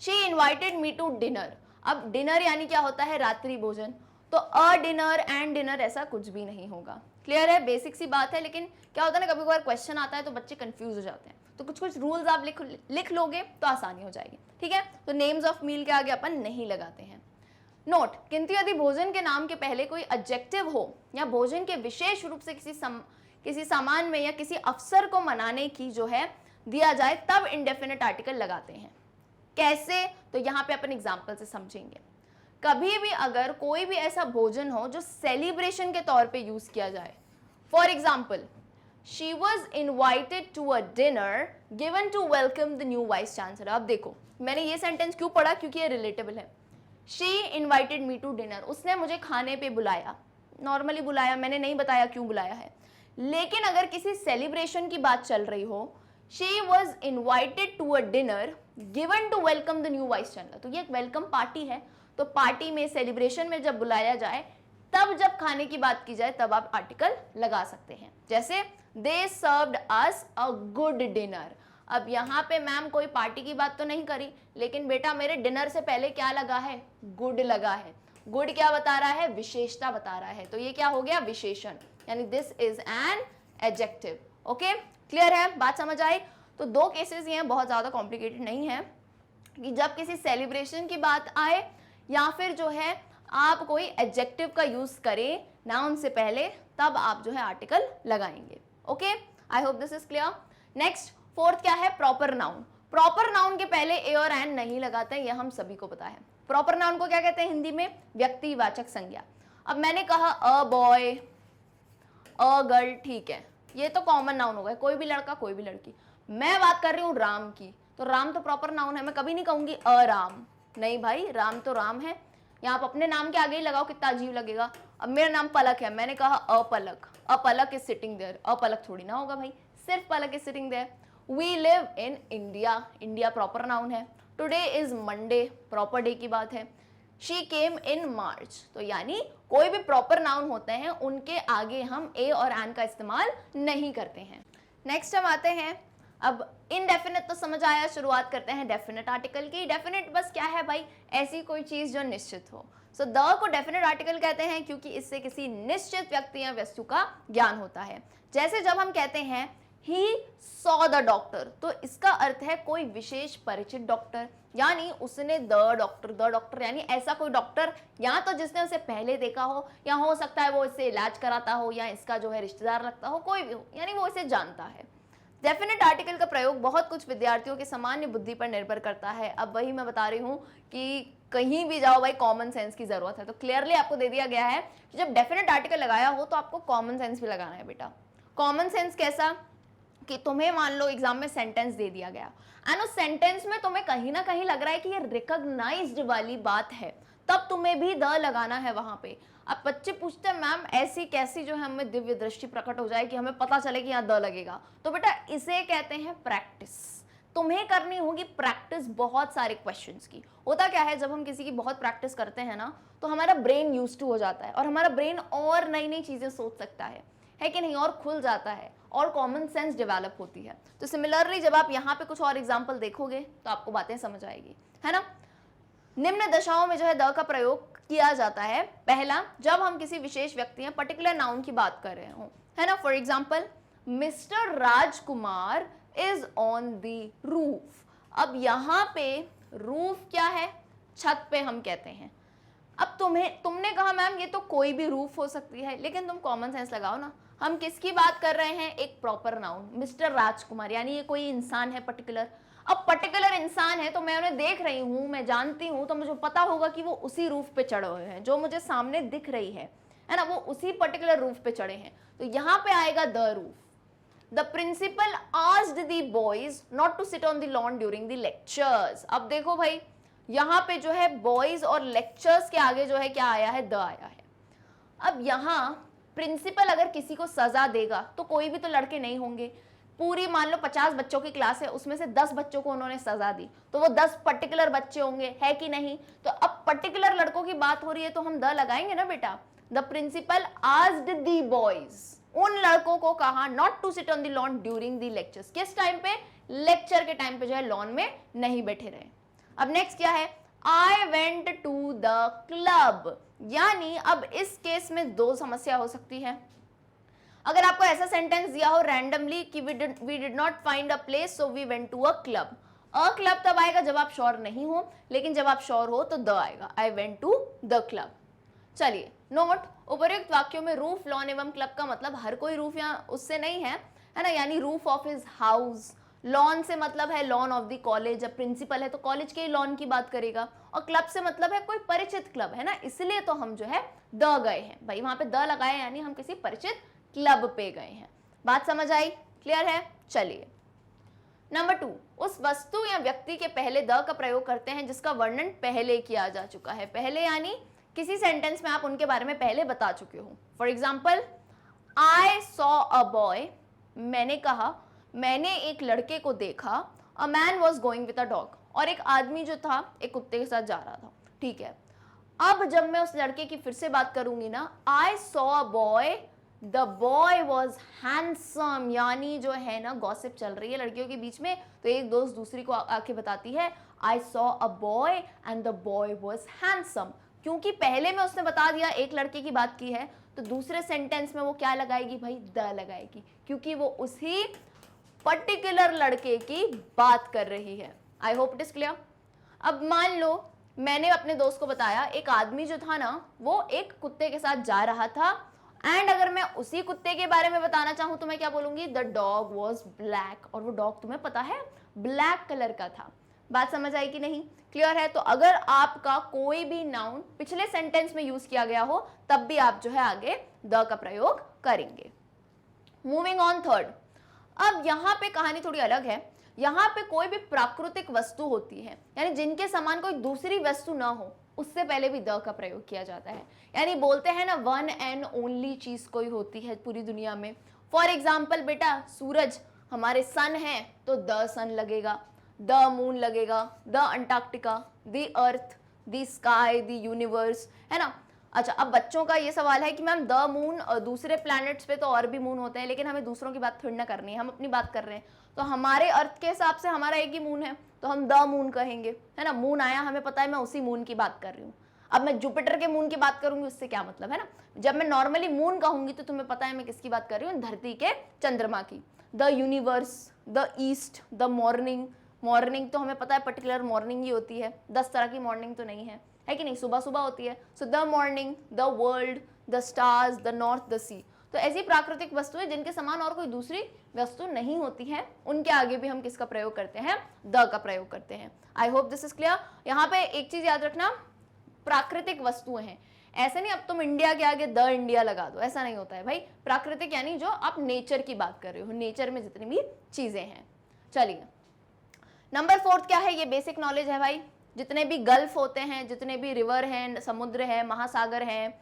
Speaker 1: She invited me to dinner. अब डिनर यानी क्या होता है? रात्रि भोजन। तो अ डिनर एंड डिनर ऐसा कुछ भी नहीं होगा। क्लियर है? बेसिक सी बात है, लेकिन क्या होता है ना, कभी कभार क्वेश्चन आता है तो बच्चे कंफ्यूज हो जाते हैं, तो कुछ रूल्स आप लिख लोगे तो आसानी हो जाएगी। ठीक है, तो नेम्स ऑफ मील के आगे अपन नहीं लगाते हैं। नोट, किंतु यदि भोजन के नाम के पहले कोई एडजेक्टिव हो या भोजन के विशेष रूप से किसी सामान में या किसी अवसर को मनाने की जो है दिया जाए, तब इंडेफिनिट आर्टिकल लगाते हैं। कैसे? तो यहाँ पे अपन एग्जाम्पल से समझेंगे। कभी भी अगर कोई भी ऐसा भोजन हो जो सेलिब्रेशन के तौर पे यूज किया जाए, for example she was invited to a dinner given to welcome the new vice chancellor. अब देखो मैंने ये सेंटेंस क्यों पढ़ा, क्योंकि ये रिलेटेबल है। She invited me to dinner, उसने मुझे खाने पे बुलाया, नॉर्मली बुलाया, मैंने नहीं बताया क्यों बुलाया है। लेकिन अगर किसी सेलिब्रेशन की बात चल रही हो, she was invited to a dinner given to welcome the new vice chancellor, तो ये एक वेलकम पार्टी है। तो पार्टी में, सेलिब्रेशन में जब बुलाया जाए, तब जब खाने की बात की जाए, तब आप आर्टिकल लगा सकते हैं। जैसे they served us a good dinner. अब यहाँ पे मैम कोई पार्टी की बात तो नहीं करी, लेकिन बेटा मेरे डिनर से पहले क्या लगा है, गुड लगा है। गुड क्या बता रहा है, विशेषता बता रहा है, तो ये क्या हो गया, विशेषण, यानी this is an adjective. Okay, clear है, बात समझ आई। तो दो केसेस ये हैं, बहुत ज्यादा कॉम्प्लिकेटेड नहीं है, कि जब किसी सेलिब्रेशन की बात आए या फिर जो है आप कोई एडजेक्टिव का यूज करें नाउन से पहले, तब आप जो है आर्टिकल लगाएंगे। Okay, I hope this is clear. Next, fourth क्या है, प्रॉपर नाउन। प्रॉपर नाउन के पहले ए और एन नहीं लगाते हैं, ये हम सभी को पता है। प्रॉपर नाउन को क्या कहते हैं हिंदी में, व्यक्तिवाचक संज्ञा। अब मैंने कहा अ बॉय, अ गर्ल, ठीक है, ये तो कॉमन नाउन हो गया, कोई भी लड़का कोई भी लड़की। मैं बात कर रही हूँ राम की, तो राम तो प्रॉपर नाउन है, मैं कभी नहीं कहूंगी अ राम, नहीं भाई, राम तो राम है। यहाँ आप अपने नाम के आगे ही लगाओ, कितना अजीब लगेगा। अब मेरा नाम पलक है, मैंने कहा Aplak, Aplak is sitting there, Aplak थोड़ी ना होगा भाई, सिर्फ Palak is sitting there. We live in India, India proper noun है। Today is Monday, proper day की बात है। शी केम इन मार्च, तो यानी कोई भी प्रॉपर नाउन होते हैं उनके आगे हम ए और एन का इस्तेमाल नहीं करते हैं। नेक्स्ट हम आते हैं, अब इनडेफिनेट तो समझ आया, शुरुआत करते हैं डेफिनेट आर्टिकल की। डेफिनेट बस क्या है भाई, ऐसी कोई चीज जो निश्चित हो। सो द को डेफिनेट आर्टिकल कहते हैं क्योंकि इससे किसी निश्चित व्यक्ति या वस्तु का ज्ञान होता है। जैसे जब हम कहते हैं ही सॉ द डॉक्टर, तो इसका अर्थ है कोई विशेष परिचित डॉक्टर, यानी उसने द डॉक्टर यानी ऐसा कोई डॉक्टर, या तो जिसने उसे पहले देखा हो, या हो सकता है वो इससे इलाज कराता हो, या इसका जो है रिश्तेदार लगता हो, कोई भी हो, यानी वो इसे जानता है। डेफिनेट आर्टिकल का प्रयोग बहुत कुछ विद्यार्थियों के सामान्य बुद्धि पर निर्भर करता है। अब वही मैं बता रही हूँ कि कहीं भी जाओ भाई कॉमन सेंस की जरूरत है, तो क्लियरली आपको दे दिया गया है कि जब डेफिनेट आर्टिकल लगाया हो तो आपको कॉमन सेंस भी लगाना है बेटा। कॉमन सेंस कैसा, कि तुम्हें मान लो एग्जाम में सेंटेंस दे दिया गया एंड उस सेंटेंस में तुम्हें कहीं ना कहीं लग रहा है कि ये रिकॉग्नाइज्ड वाली बात है, तब तुम्हें भी द लगाना है वहां पे। अब बच्चे पूछते हैं मैम ऐसी कैसी जो है हमें दिव्य दृष्टि प्रकट हो जाए कि हमें पता चले कि यहाँ द लगेगा, तो बेटा इसे कहते हैं प्रैक्टिस। तुम्हें करनी होगी प्रैक्टिस बहुत सारे क्वेश्चंस की। होता क्या है, जब हम किसी की बहुत प्रैक्टिस करते हैं ना, तो हमारा ब्रेन यूज्ड टू हो जाता है और हमारा ब्रेन और नई नई चीजें सोच सकता है कि नहीं, और खुल जाता है और कॉमन सेंस डेवलप होती है। तो सिमिलरली जब आप यहाँ पे कुछ और एग्जाम्पल देखोगे तो आपको बातें समझ आएगी, है ना। निम्न दशाओं में जो है द का प्रयोग किया जाता है। पहला, जब हम किसी विशेष व्यक्ति या पर्टिकुलर नाउन की बात कर रहे हो, है ना। For example, mister Rajkumar is on the roof. अब यहाँ पे रूफ क्या है, छत पे हम कहते हैं। अब तुमने कहा मैम ये तो कोई भी रूफ हो सकती है, लेकिन तुम कॉमन सेंस लगाओ ना, हम किसकी बात कर रहे हैं, एक प्रॉपर नाउन मिस्टर राजकुमार, यानी ये कोई इंसान है पर्टिकुलर। अब पर्टिकुलर इंसान है तो मैं उन्हें देख रही हूं, मैं जानती हूं, तो मुझे पता होगा कि वो उसी रूफ पे चढ़े हुए हैं जो मुझे सामने दिख रही है ना, वो उसी पर्टिकुलर रूफ पे चढ़े हैं। तो यहाँ पे आएगा the roof. The principal asked the boys not to sit on the lawn during the lectures. अब देखो भाई यहाँ पे जो है बॉयज और लेक्चर्स के आगे जो है क्या आया है, द आया है। अब यहाँ प्रिंसिपल अगर किसी को सजा देगा तो कोई भी तो लड़के नहीं होंगे, पूरी मान लो 50 बच्चों की क्लास है, उसमें से 10 बच्चों को उन्होंने सजा दी, तो वो 10 पर्टिकुलर बच्चे होंगे, है कि नहीं। तो अब पर्टिकुलर लड़कों की बात हो रही है तो हम द लगाएंगे ना बेटा। The principal asked the boys, उन लड़कों को कहा not to sit on the lawn during the lectures. किस टाइम पे, लेक्चर के टाइम पे जो है लॉन में नहीं बैठे रहे। अब नेक्स्ट क्या है, I went to the club, यानी अब इस केस में दो समस्या हो सकती है। अगर आपको ऐसा सेंटेंस दिया हो रैंडमली कि we did not find a place so we went to a club. A club तब आएगा जब आप श्योर नहीं हो, लेकिन जब आप श्योर हो तो द आएगा, I went to the club. चलिए नोट, उपर्युक्त वाक्यों में रूफ, लॉन एवं क्लब का मतलब हर कोई रूफ या उससे नहीं है ना, यानी roof of his house. Lawn से मतलब है लॉन ऑफ द कॉलेज, जब प्रिंसिपल है तो कॉलेज के लॉन की बात करेगा, और क्लब से मतलब है कोई परिचित क्लब, है ना, इसलिए तो हम जो है द गए हैं भाई, वहां पे द लगाए यानी हम किसी परिचित क्लब पे गए हैं। बात समझ आई? क्लियर है? चलिए नंबर 2, उस वस्तु या व्यक्ति के पहले द का प्रयोग करते हैं जिसका वर्णन पहले किया जा चुका है। पहले यानी किसी सेंटेंस में आप उनके बारे में पहले बता चुके हो। For example, I saw a boy, मैंने कहा, मैंने एक लड़के को देखा। A man was going with a dog, और एक आदमी जो था एक कुत्ते के साथ जा रहा था। ठीक है, अब जब मैं उस लड़के की फिर से बात करूंगी ना, आई saw a boy, the boy was handsome, यानी जो है ना गॉसिप चल रही है लड़कियों के बीच में, तो एक दोस्त दूसरी को आके बताती है आई saw a boy and the boy was handsome. क्योंकि पहले में उसने बता दिया, एक लड़के की बात की है, तो दूसरे सेंटेंस में वो क्या लगाएगी भाई? द लगाएगी, क्योंकि वो उसी पर्टिकुलर लड़के की बात कर रही है। I hope it is clear. अब मान लो मैंने अपने दोस्त को बताया एक आदमी जो था ना वो एक कुत्ते के साथ जा रहा था, एंड अगर मैं उसी कुत्ते के बारे में बताना चाहूं तो मैं क्या बोलूंगी? द डॉग वॉज ब्लैक, और वो डॉग तुम्हें पता है ब्लैक कलर का था। बात समझ आई कि नहीं? क्लियर है? तो अगर आपका कोई भी नाउन पिछले सेंटेंस में यूज किया गया हो तब भी आप जो है आगे द का प्रयोग करेंगे। मूविंग ऑन थर्ड, अब यहाँ पे कहानी थोड़ी अलग है। यहाँ पे कोई भी प्राकृतिक वस्तु होती है, यानी जिनके समान कोई दूसरी वस्तु ना हो, उससे पहले भी द का प्रयोग किया जाता है। यानी बोलते हैं ना वन एंड ओनली चीज कोई होती है पूरी दुनिया में। फॉर एग्जाम्पल बेटा, सूरज, हमारे सन है तो द सन लगेगा, द मून लगेगा, the Antarctica, the earth, the sky, the universe, है ना। अच्छा, अब बच्चों का ये सवाल है कि मैम द मून, दूसरे प्लैनेट्स पे तो और भी मून होते हैं, लेकिन हमें दूसरों की बात थोड़ी ना करनी है, हम अपनी बात कर रहे हैं। तो हमारे अर्थ के हिसाब से हमारा एक ही मून है, तो हम द मून कहेंगे, है ना। मून आया, हमें पता है मैं उसी मून की बात कर रही हूँ। अब मैं जुपिटर के मून की बात करूंगी, उससे क्या मतलब, है ना। जब मैं नॉर्मली मून कहूंगी तो तुम्हें पता है मैं किसकी बात कर रही हूँ? धरती के चंद्रमा की। The universe, the east, the morning, morning तो हमें पता है पर्टिकुलर मॉर्निंग ही होती है, 10 तरह की मॉर्निंग तो नहीं है कि नहीं, सुबह सुबह होती है। So the morning, the world, the stars, the north, the sea. तो ऐसी प्राकृतिक वस्तुएं जिनके समान और कोई दूसरी वस्तु नहीं होती है, उनके आगे भी हम किसका प्रयोग करते हैं? द का प्रयोग करते हैं। आई होप दिस इज क्लियर। यहाँ पे एक चीज याद रखना, प्राकृतिक वस्तुएं हैं, ऐसे नहीं अब तुम इंडिया के आगे द इंडिया लगा दो, ऐसा नहीं होता है भाई। प्राकृतिक यानी जो आप नेचर की बात कर रहे हो, नेचर में जितनी भी चीजें हैं। चलिए नंबर 4 क्या है? ये बेसिक नॉलेज है भाई। जितने भी गल्फ होते हैं, जितने भी रिवर हैं, समुद्र है, महासागर हैं,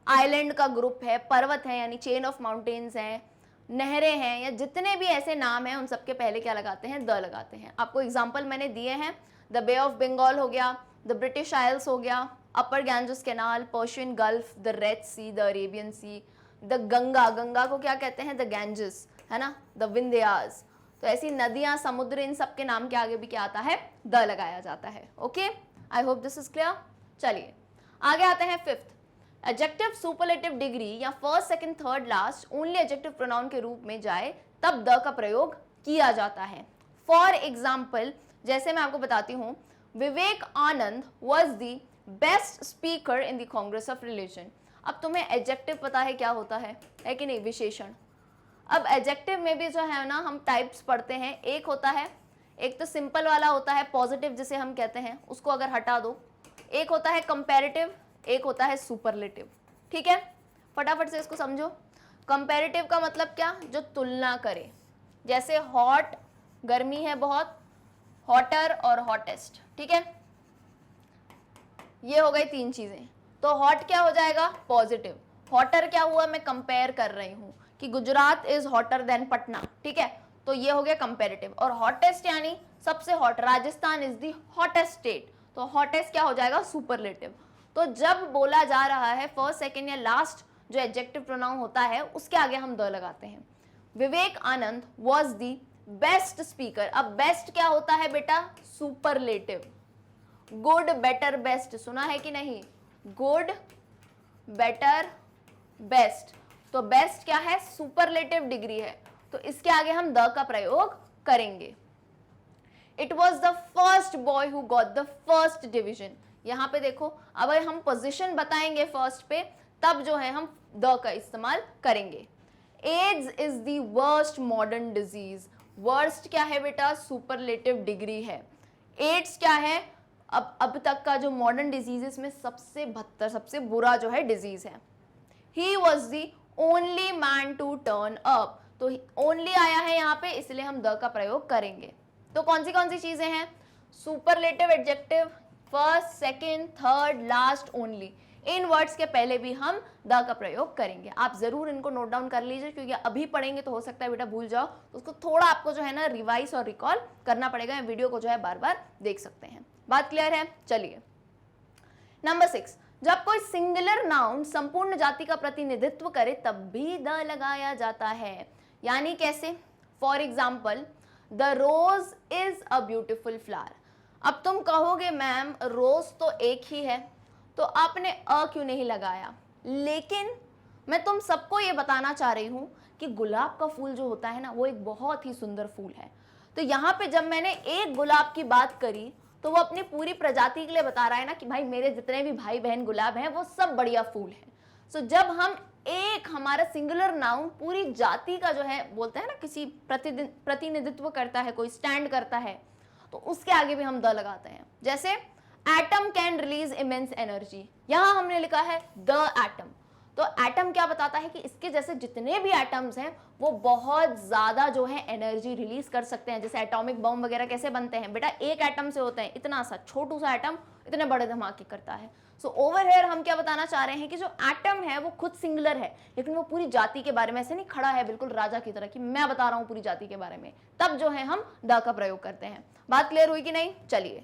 Speaker 1: आइलैंड का ग्रुप है, पर्वत है यानी चेन ऑफ माउंटेन्स हैं, नहरें हैं, या जितने भी ऐसे नाम हैं, उन सबके पहले क्या लगाते हैं? द लगाते हैं। आपको एग्जाम्पल मैंने दिए हैं, द बे ऑफ बंगाल हो गया, द ब्रिटिश आइल्स हो गया, Upper Ganges Canal, Persian Gulf, the Red Sea, the Arabian Sea, the Ganga, Ganga को क्या कहते हैं? द गैंजेस, है ना, द विंध्यास। तो ऐसी नदियां, समुद्र, इन सब के नाम के आगे भी क्या आता है? द लगाया जाता है। Okay, I hope this is clear. चलिए आगे आते हैं 5th, एडजेक्टिव सुपरलेटिव डिग्री या first, second, third, last only adjective pronoun के रूप में जाए तब द का प्रयोग किया जाता है। फॉर एग्जाम्पल, जैसे मैं आपको बताती हूँ, Vivekanand was the best speaker in the Congress of religion. अब तुम्हें एडजेक्टिव पता है क्या होता है कि नहीं? विशेषण। अब एडजेक्टिव में भी जो है ना हम टाइप्स पढ़ते हैं। एक होता है, एक तो सिंपल वाला होता है पॉजिटिव जिसे हम कहते हैं, उसको अगर हटा दो। एक होता है कंपैरेटिव, एक होता है सुपरलेटिव। ठीक है, फटाफट से इसको समझो। कंपैरेटिव का मतलब क्या? जो तुलना करे, जैसे हॉट, गर्मी है बहुत, हॉटर और हॉटेस्ट। ठीक है, ये हो गई 3 चीजें। तो हॉट क्या हो जाएगा? पॉजिटिव। हॉटर क्या हुआ? मैं कंपेयर कर रही हूँ कि Gujarat is hotter then Patna. ठीक है, तो ये हो गया कंपैरेटिव। और हॉटेस्ट यानी सबसे hot, Rajasthan is the hottest state, तो हॉटेस्ट क्या हो जाएगा? सुपरलेटिव। तो जब बोला जा रहा है फर्स्ट, सेकंड या लास्ट जो एडजेक्टिव प्रोनाउन होता है उसके आगे हम द लगाते हैं। विवेक आनंद वॉज द बेस्ट स्पीकर। अब बेस्ट क्या होता है बेटा? सुपरलेटिव। गुड, बेटर, बेस्ट सुना है कि नहीं? Good, better, best. तो बेस्ट क्या है? सुपरलेटिव डिग्री है, तो इसके आगे हम द का प्रयोग करेंगे। It was the first boy who got the first division. यहां पे देखो, अब हम पोजिशन बताएंगे फर्स्ट पे, तब जो है हम द का इस्तेमाल करेंगे। AIDS is the worst modern disease. Worst क्या है बेटा? सुपरलेटिव डिग्री है। एड्स क्या है? अब तक का जो मॉडर्न डिजीजेस में सबसे बदतर, सबसे बुरा जो है डिजीज है। He was the only man to turn up. तो ओनली आया है यहाँ पे, इसलिए हम द का प्रयोग करेंगे। तो कौन सी चीजें हैं? Superlative adjective, first, second, third, last, only, इन वर्ड्स के पहले भी हम द का प्रयोग करेंगे। आप जरूर इनको नोट डाउन कर लीजिए, क्योंकि अभी पढ़ेंगे तो हो सकता है बेटा भूल जाओ, तो उसको थोड़ा आपको जो है ना रिवाइज और रिकॉल करना पड़ेगा। वीडियो को जो है बार बार देख सकते हैं। बात क्लियर है? चलिए नंबर 6, जब कोई सिंगुलर नाउन संपूर्ण जाति का प्रतिनिधित्व करे तब भी द लगाया जाता है। यानी कैसे? For example, the rose is a beautiful flower. अब तुम कहोगे मैम रोज तो एक ही है, तो आपने अ क्यों नहीं लगाया? लेकिन मैं तुम सबको ये बताना चाह रही हूं कि गुलाब का फूल जो होता है ना, वो एक बहुत ही सुंदर फूल है। तो यहाँ पे जब मैंने एक गुलाब की बात करी, तो वो अपनी पूरी प्रजाति के लिए बता रहा है ना कि भाई मेरे जितने भी भाई बहन गुलाब हैं वो सब बढ़िया फूल हैं। सो जब हम एक हमारा सिंगुलर नाउन पूरी जाति का जो है बोलते हैं ना, किसी प्रतिनिधित्व करता है, कोई स्टैंड करता है, तो उसके आगे भी हम द लगाते हैं। जैसे atom can release immense energy, यहां हमने लिखा है द एटम। तो एटम क्या बताता है कि इसके जैसे जितने भी एटम्स हैं वो बहुत ज्यादा जो है एनर्जी रिलीज कर सकते हैं। जैसे एटॉमिक बम वगैरह कैसे बनते हैं बेटा, एक एटम से होते हैं, इतना सा छोटू सा एटम इतने बड़े धमाके करता है। सो ओवर हियर हम क्या बताना चाह रहे हैं कि जो एटम है वो खुद सिंगुलर है, लेकिन वो पूरी जाति के बारे में ऐसे नहीं खड़ा है बिल्कुल राजा की तरह कि मैं बता रहा हूं पूरी जाति के बारे में, तब जो है हम द का प्रयोग करते हैं। बात क्लियर हुई कि नहीं? चलिए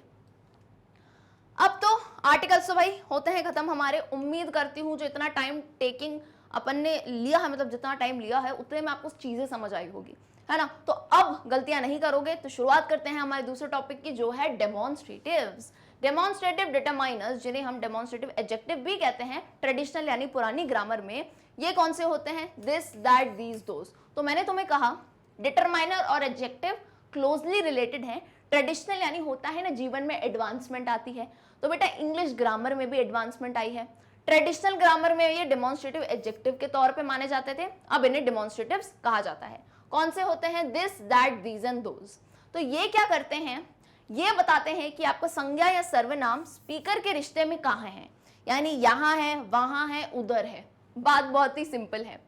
Speaker 1: अब तो आर्टिकल्स तो भाई होते हैं खत्म हमारे। उम्मीद करती हूँ जो इतना टाइम टेकिंग अपन ने लिया है, मतलब जितना टाइम लिया है उतने में आपको चीजें समझ आई होगी, है ना। तो अब गलतियां नहीं करोगे, तो शुरुआत करते हैं हमारे दूसरे टॉपिक की, जो है डेमोन्स्ट्रेटिव्स। डेमोन्स्ट्रेटिव डिटरमाइनर्स, जिन्हें हम डेमोन्स्ट्रेटिव एडजेक्टिव भी कहते हैं ट्रेडिशनल यानी पुरानी ग्रामर में, ये कौन से होते हैं? This, that, these, those. तो मैंने तुम्हें कहा डिटरमाइनर और एडजेक्टिव क्लोजली रिलेटेड हैं। ट्रेडिशनल यानी होता है ना जीवन में एडवांसमेंट आती है, तो बेटा इंग्लिश ग्रामर में भी एडवांसमेंट आई है। ट्रेडिशनल ग्रामर में ये डेमोन्स्ट्रेटिव एडजेक्टिव के तौर पे माने जाते थे, अब इन्हें डेमोन्स्ट्रेटिव्स कहा जाता है। कौन से होते हैं? This, that, these and those. तो ये क्या करते हैं? ये बताते हैं कि आपका संज्ञा या सर्वनाम स्पीकर के रिश्ते में कहाँ है, यानी यहां है, वहां है, उधर है। बात बहुत ही सिंपल है।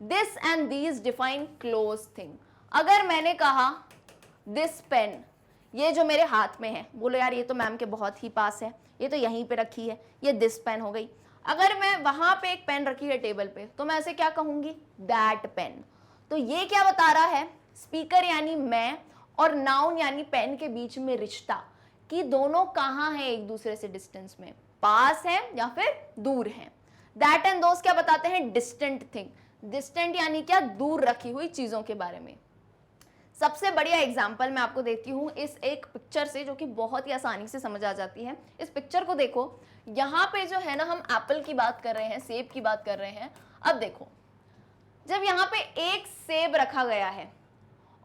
Speaker 1: This and these define close thing. अगर मैंने कहा दिस पेन, ये जो मेरे हाथ में है, बोलो यार ये तो मैम के बहुत ही पास है, ये तो यहीं पे रखी है, ये दिस पेन हो गई। अगर मैं वहां पे एक पेन रखी है टेबल पे, तो मैं ऐसे क्या कहूंगी? That pain. तो ये क्या बता रहा है? स्पीकर यानी मैं और नाउन यानी पेन के बीच में रिश्ता, कि दोनों कहाँ हैं एक दूसरे से डिस्टेंस में, पास है या फिर दूर है। दैट एंड दोस क्या बताते हैं? Distant thing. डिस्टेंट यानी क्या? दूर रखी हुई चीजों के बारे में। सबसे बढ़िया एग्जाम्पल मैं आपको देती हूँ इस एक पिक्चर से, जो कि बहुत ही आसानी से समझ आ जाती है। इस पिक्चर को देखो, यहाँ पे जो है ना हम एप्पल की बात कर रहे हैं, सेब की बात कर रहे हैं। अब देखो, जब यहाँ पे एक सेब रखा गया है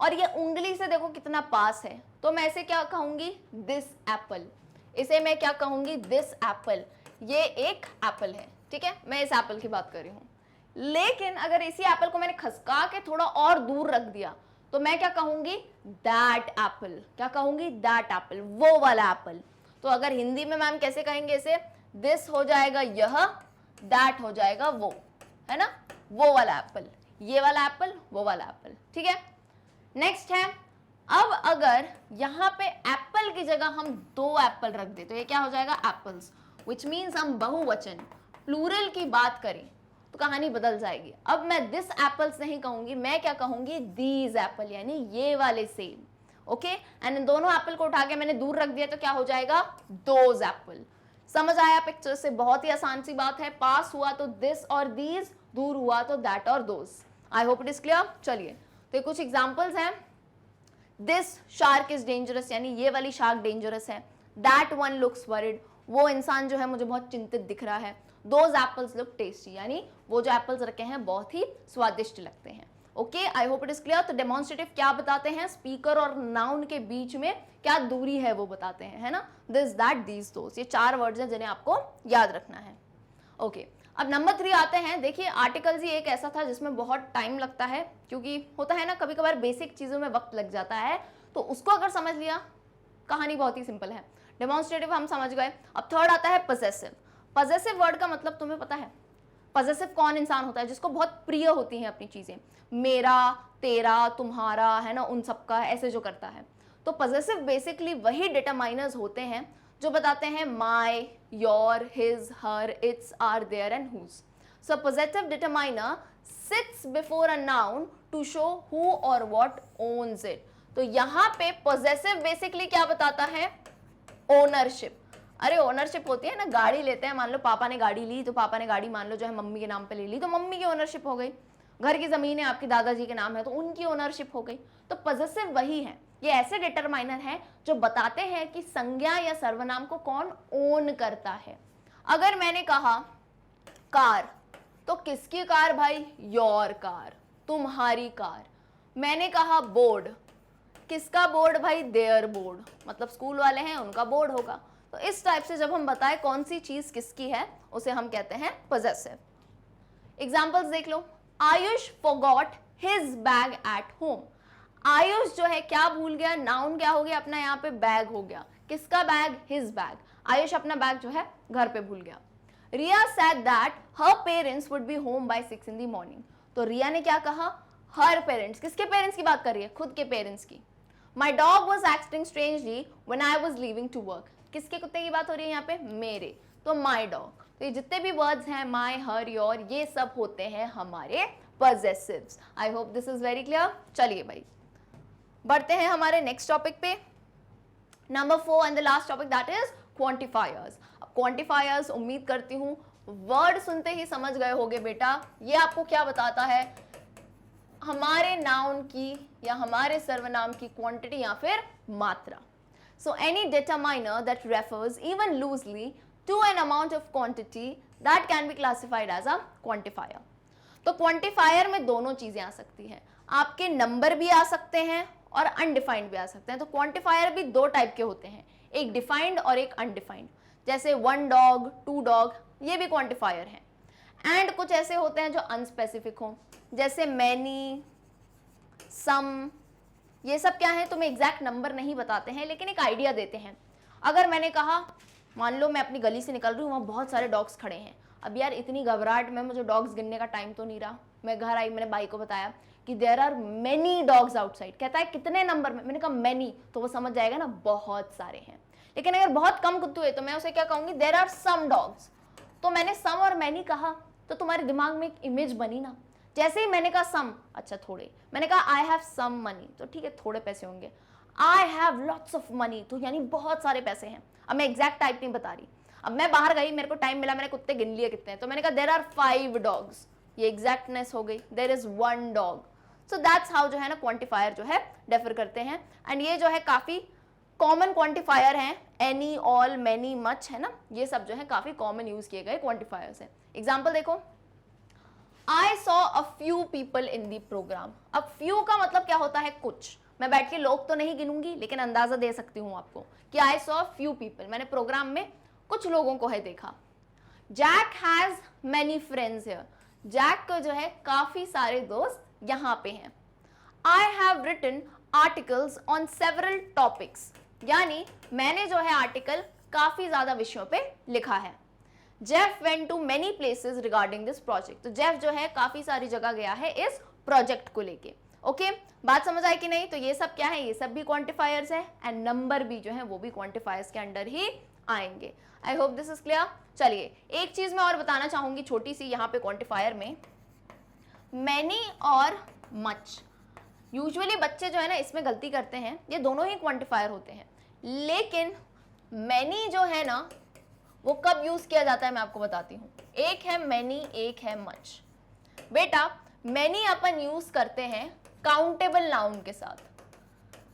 Speaker 1: और ये उंगली से देखो कितना पास है, तो मैं इसे क्या कहूंगी? This Apple. इसे मैं क्या कहूंगी? This Apple. ये एक एप्पल है, ठीक है, मैं इस एप्पल की बात कर रही हूँ। लेकिन अगर इसी एप्पल को मैंने खसका के थोड़ा और दूर रख दिया, तो मैं क्या कहूंगी? That Apple. क्या कहूंगी? दैट एप्पल, वो वाला एप्पल। तो अगर हिंदी में मैम कैसे कहेंगे इसे? दिस हो जाएगा यह, दैट हो जाएगा वो, है ना, वो वाला एप्पल, ये वाला एप्पल, वो वाला एप्पल, ठीक है। नेक्स्ट है, अब अगर यहाँ पे एप्पल की जगह हम दो एप्पल रख दे, तो ये क्या हो जाएगा? एप्पल्स, विच मीन्स हम बहुवचन प्लूरल की बात करें तो कहानी बदल जाएगी। अब मैं दिस एप्पल्स नहीं कहूंगी, मैं क्या कहूंगी? दीज एप्पल, यानी ये वाले सेब। ओके, एंड इन दोनों एप्पल को उठा के मैंने दूर रख दिया, तो क्या हो जाएगा? Those Apple. समझ आया पिक्चर से? बहुत ही आसान सी बात है। पास हुआ तो दिस और दीज, दूर हुआ तो दैट और those. I hope it is clear. चलिए, तो कुछ एग्जाम्पल्स हैं। दिस शार्क इज डेंजरस, यानी ये वाली शार्क डेंजरस है। दैट वन लुक्स वरिड, वो इंसान जो है मुझे बहुत चिंतित दिख रहा है। दोज एप्पल्स लुक टेस्टी, यानी वो जो एप्पल्स रखे हैं बहुत ही स्वादिष्ट लगते हैं। Okay, I hope it is clear. तो डेमोन्स्ट्रेटिव क्या बताते हैं? स्पीकर और नाउन के बीच में क्या दूरी है वो बताते हैं, है ना। दिस, दैट, दीज, दोस, ये 4 वर्ड्स हैं जिन्हें आपको याद रखना है। ओके, अब नंबर 3 आते हैं। देखिए, आर्टिकल्स ही एक ऐसा था जिसमें बहुत टाइम लगता है, क्योंकि होता है ना कभी कभार बेसिक चीजों में वक्त लग जाता है, तो उसको अगर समझ लिया, कहानी बहुत ही सिंपल है। डेमोन्स्ट्रेटिव हम समझ गए। अब थर्ड आता है पजेसिव। पजेसिव वर्ड का मतलब तुम्हें पता है? पजेसिव कौन इंसान होता है? जिसको बहुत प्रिय होती हैं अपनी चीजें, मेरा, तेरा, तुम्हारा, है ना, उन सबका, ऐसे जो करता है। तो पजेसिव बेसिकली वही डिटरमाइनर्स होते हैं जो बताते हैं my, your, his, her, its, our, their and whose. So possessive determiner sits before a noun to show who or what owns it. तो यहाँ पे possessive बेसिकली क्या बताता है? ओनरशिप। अरे ओनरशिप होती है ना, गाड़ी लेते हैं, मान लो पापा ने गाड़ी ली, तो पापा ने गाड़ी मान लो जो है मम्मी के नाम पे ले ली, तो मम्मी की ओनरशिप हो गई। घर की जमीन है आपके दादाजी के नाम है, तो उनकी ओनरशिप हो गई। तो पजेसिव वही है, ये ऐसे डिटरमाइनर हैं जो बताते हैं कि संज्ञा या सर्वनाम को कौन ओन करता है। अगर मैंने कहा कार, तो किसकी कार भाई? योर कार, तुम्हारी कार। मैंने कहा बोर्ड, किसका बोर्ड भाई? देयर बोर्ड, मतलब स्कूल वाले हैं उनका बोर्ड होगा। तो इस टाइप से जब हम बताएं कौन सी चीज किसकी है, उसे हम कहते हैं पजेसिव। एग्जाम्पल्स देख लो। Ayush forgot his bag at home. Ayush जो है क्या भूल गया? नाउन क्या हो गया अपना यहाँ पे? बैग हो गया। किसका बैग? His bag. आयुष अपना बैग जो है घर पे भूल गया। रिया said that her parents would be home by 6 in the morning. तो रिया ने क्या कहा? हर पेरेंट्स, किसके पेरेंट्स की बात कर रही है? खुद के पेरेंट्स की। My dog was acting strangely when I was leaving to work. किसके कुत्ते की बात हो रही है यहाँ पे? मेरे, तो my dog। तो ये जितने भी वर्ड्स हैं my, her, your, ये सब होते हैं हमारे possessives. I hope this is very clear. चलिए भाई बढ़ते हैं हमारे नेक्स्ट टॉपिक पे। Number 4 and the last topic that is quantifiers. अब क्वांटिफायर्स उम्मीद करती हूँ वर्ड सुनते ही समझ गए होगे बेटा। ये आपको क्या बताता है? हमारे नाउन की या हमारे सर्वनाम की क्वांटिटी या फिर मात्रा। So any determiner that refers even loosely to an amount of quantity that can be classified as a quantifier. तो क्वांटिफायर में दोनों चीजें आ सकती हैं, आपके नंबर भी आ सकते हैं और अनडिफाइंड भी आ सकते हैं। तो क्वांटिफायर भी दो टाइप के होते हैं, एक डिफाइंड और एक अनडिफाइंड। जैसे 1 डॉग, 2 डॉग, ये भी क्वांटिफायर हैं। एंड कुछ ऐसे होते हैं जो अनस्पेसिफिक हो, जैसे मैनी, सम, ये सब क्या है? तुम्हें एग्जैक्ट नंबर नहीं बताते हैं लेकिन एक आइडिया देते हैं। अगर मैंने कहा, मान लो मैं अपनी गली से निकल रही हूँ, वहाँ बहुत सारे डॉग्स खड़े हैं। अब यार इतनी घबराहट में मुझे डॉग्स गिनने का टाइम तो नहीं रहा। मैं घर आई, मैंने भाई को बताया कि there are many dogs outside. कहता है कितने नंबर में? मैंने कहा मैनी, तो वो समझ जाएगा ना बहुत सारे हैं। लेकिन अगर बहुत कम कुत्ते हुए तो मैं उसे क्या कहूंगी? There are some dogs. तो मैंने सम और मैनी कहा तो तुम्हारे दिमाग में एक इमेज बनी ना। जैसे ही मैंने कहा सम, अच्छा थोड़े। मैंने कहा आई हैव सम मनी, तो ठीक है थोड़े पैसे होंगे। I have lots of money, तो यानी बहुत सारे पैसे हैं। अब मैं एग्जैक्ट टाइप नहीं बता रही। अब मैं बाहर गई, मेरे को टाइम मिला, मैंने कुत्ते गिन लिए कितने हैं, तो मैंने कहा देयर आर 5 डॉग्स, ये एग्जैक्टनेस हो गई। There is 1 dog. So that's how जो है ना क्वांटिफायर जो है डिफर करते हैं। एंड ये जो है काफी कॉमन क्वांटिफायर हैं, एनी, ऑल, मैनी, मच, है ना, ये सब जो है काफी कॉमन यूज किए गए क्वांटिफायर्स हैं। एग्जाम्पल देखो, I saw a few people in the programme. अब फ्यू का मतलब क्या होता है? कुछ। मैं बैठ के लोग तो नहीं गिनूंगी लेकिन अंदाजा दे सकती हूँ आपको कि आई सॉ फ्यू पीपल, मैंने प्रोग्राम में कुछ लोगों को है देखा। Jack has many friends here. Jack को जो है काफी सारे दोस्त यहाँ पे हैं। I have written articles on several topics, यानी मैंने जो है आर्टिकल काफी ज्यादा विषयों पे लिखा है। Jeff went to many places regarding this project. तो जेफ जो है काफी सारी जगह गया है इस प्रोजेक्ट को लेके। ओके, बात समझ आई कि नहीं? तो ये सब क्या है? ये सब भी क्वांटिफायर्स है एंड नंबर भी जो है वो भी क्वांटिफायर्स के अंडर ही आएंगे। आई होप दिस इज क्लियर। चलिए एक चीज मैं और बताना चाहूंगी छोटी सी यहाँ पे क्वांटिफायर में, मैनी और मच। यूजुअली बच्चे जो है ना इसमें गलती करते हैं, ये दोनों ही क्वांटिफायर होते हैं, लेकिन मैनी जो है ना वो कब यूज किया जाता है मैं आपको बताती हूँ। एक है मैनी, एक है मच। बेटा मैनी अपन यूज करते हैं काउंटेबल नाउन के साथ।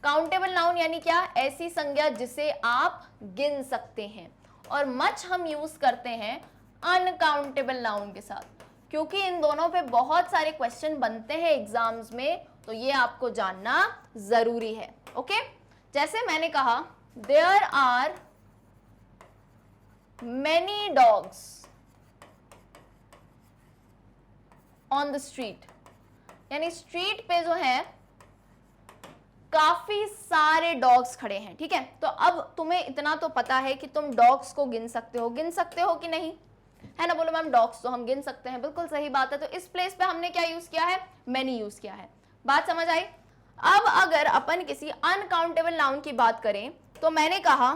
Speaker 1: काउंटेबल नाउन यानी क्या? ऐसी संज्ञा जिसे आप गिन सकते हैं। और मच हम यूज करते हैं अनकाउंटेबल नाउन के साथ, क्योंकि इन दोनों पे बहुत सारे क्वेश्चन बनते हैं एग्जाम्स में, तो ये आपको जानना जरूरी है। ओके, जैसे मैंने कहा there are many dogs on the street, यानी स्ट्रीट पे जो है काफी सारे डॉग्स खड़े हैं। ठीक है, तो अब तुम्हें इतना तो पता है कि तुम डॉग्स को गिन सकते हो कि नहीं? है ना। बोलो मैम डॉग्स तो हम गिन सकते हैं, बिल्कुल सही बात है। तो इस प्लेस पे हमने क्या यूज किया है, मैनी यूज किया है। बात समझ आई। अब अगर अपन किसी अनकाउंटेबल नाउन की बात करें तो मैंने कहा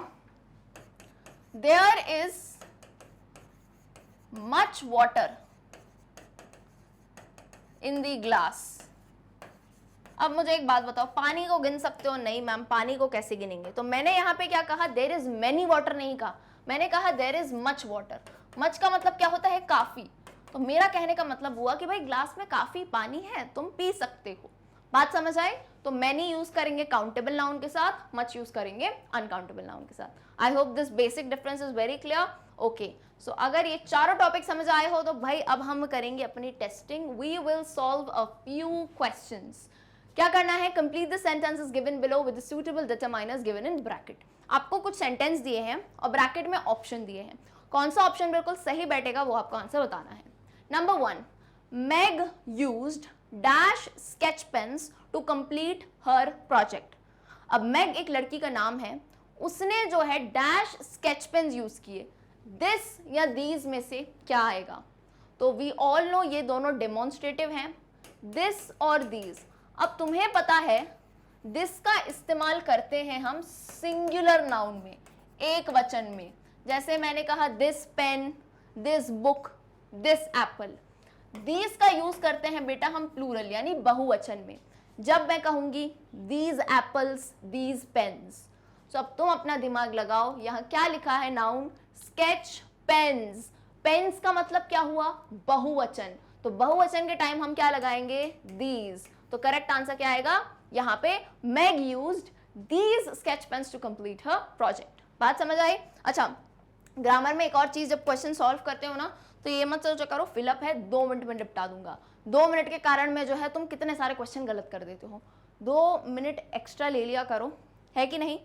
Speaker 1: there is much water in the glass. अब मुझे एक बात बताओ, पानी को गिन सकते हो? नहीं मैम, पानी को कैसे गिनेंगे? तो मैंने यहाँ पे क्या कहा, देयर इज मेनी वाटर नहीं कहा, मैंने कहा there is much water. Much का मतलब क्या होता है, काफी। तो मेरा कहने का मतलब हुआ कि भाई ग्लास में काफी पानी है, तुम पी सकते हो। बात समझ आई। तो मैनी यूज करेंगे काउंटेबल नाउन के साथ, मच यूज करेंगे अनकाउंटेबल नाउन के साथ। I hope this basic difference is very clear. Okay, so अगर ये चारों टॉपिक समझ आए हो तो भाई अब हम करेंगे अपनी testing. We will solve a few questions. क्या करना है, complete the sentences given below with the suitable determiners given in bracket. आपको कुछ सेंटेंस दिए हैं और ब्रैकेट में ऑप्शन दिए हैं, कौन सा ऑप्शन बिल्कुल सही बैठेगा वो आपको आंसर बताना है। Number 1, Meg used dash sketch pens to complete her project। अब Meg एक लड़की का नाम है, उसने जो है डैश स्केच पेन्स यूज किए। दिस या दीज में से क्या आएगा? तो वी ऑल नो ये दोनों डेमोन्स्ट्रेटिव हैं, दिस और दीज। अब तुम्हें पता है दिस का इस्तेमाल करते हैं हम सिंगुलर नाउन में, एक वचन में। जैसे मैंने कहा this pen, this book, this apple. These का यूज करते हैं बेटा हम प्लूरल यानी बहुवचन में, जब मैं कहूंगी दीज एप्पल्स, दीज पेन्स। तो अब तुम अपना दिमाग लगाओ, यहाँ क्या लिखा है, नाउन स्केच पेन्स। पेन्स का मतलब क्या हुआ, बहुवचन। तो बहुवचन के टाइम हम क्या लगाएंगे, दीज। तो करेक्ट आंसर क्या आएगा यहाँ पे, Meg used these sketch pens to complete her project। बात समझ आई। अच्छा, ग्रामर में एक और चीज, जब क्वेश्चन सॉल्व करते हो ना तो ये मत सोचो करो फिलअप है 2 मिनट में निपटा दूंगा। 2 मिनट के कारण में जो है तुम कितने सारे क्वेश्चन गलत कर देते हो। 2 मिनट एक्स्ट्रा ले लिया करो, है कि नहीं।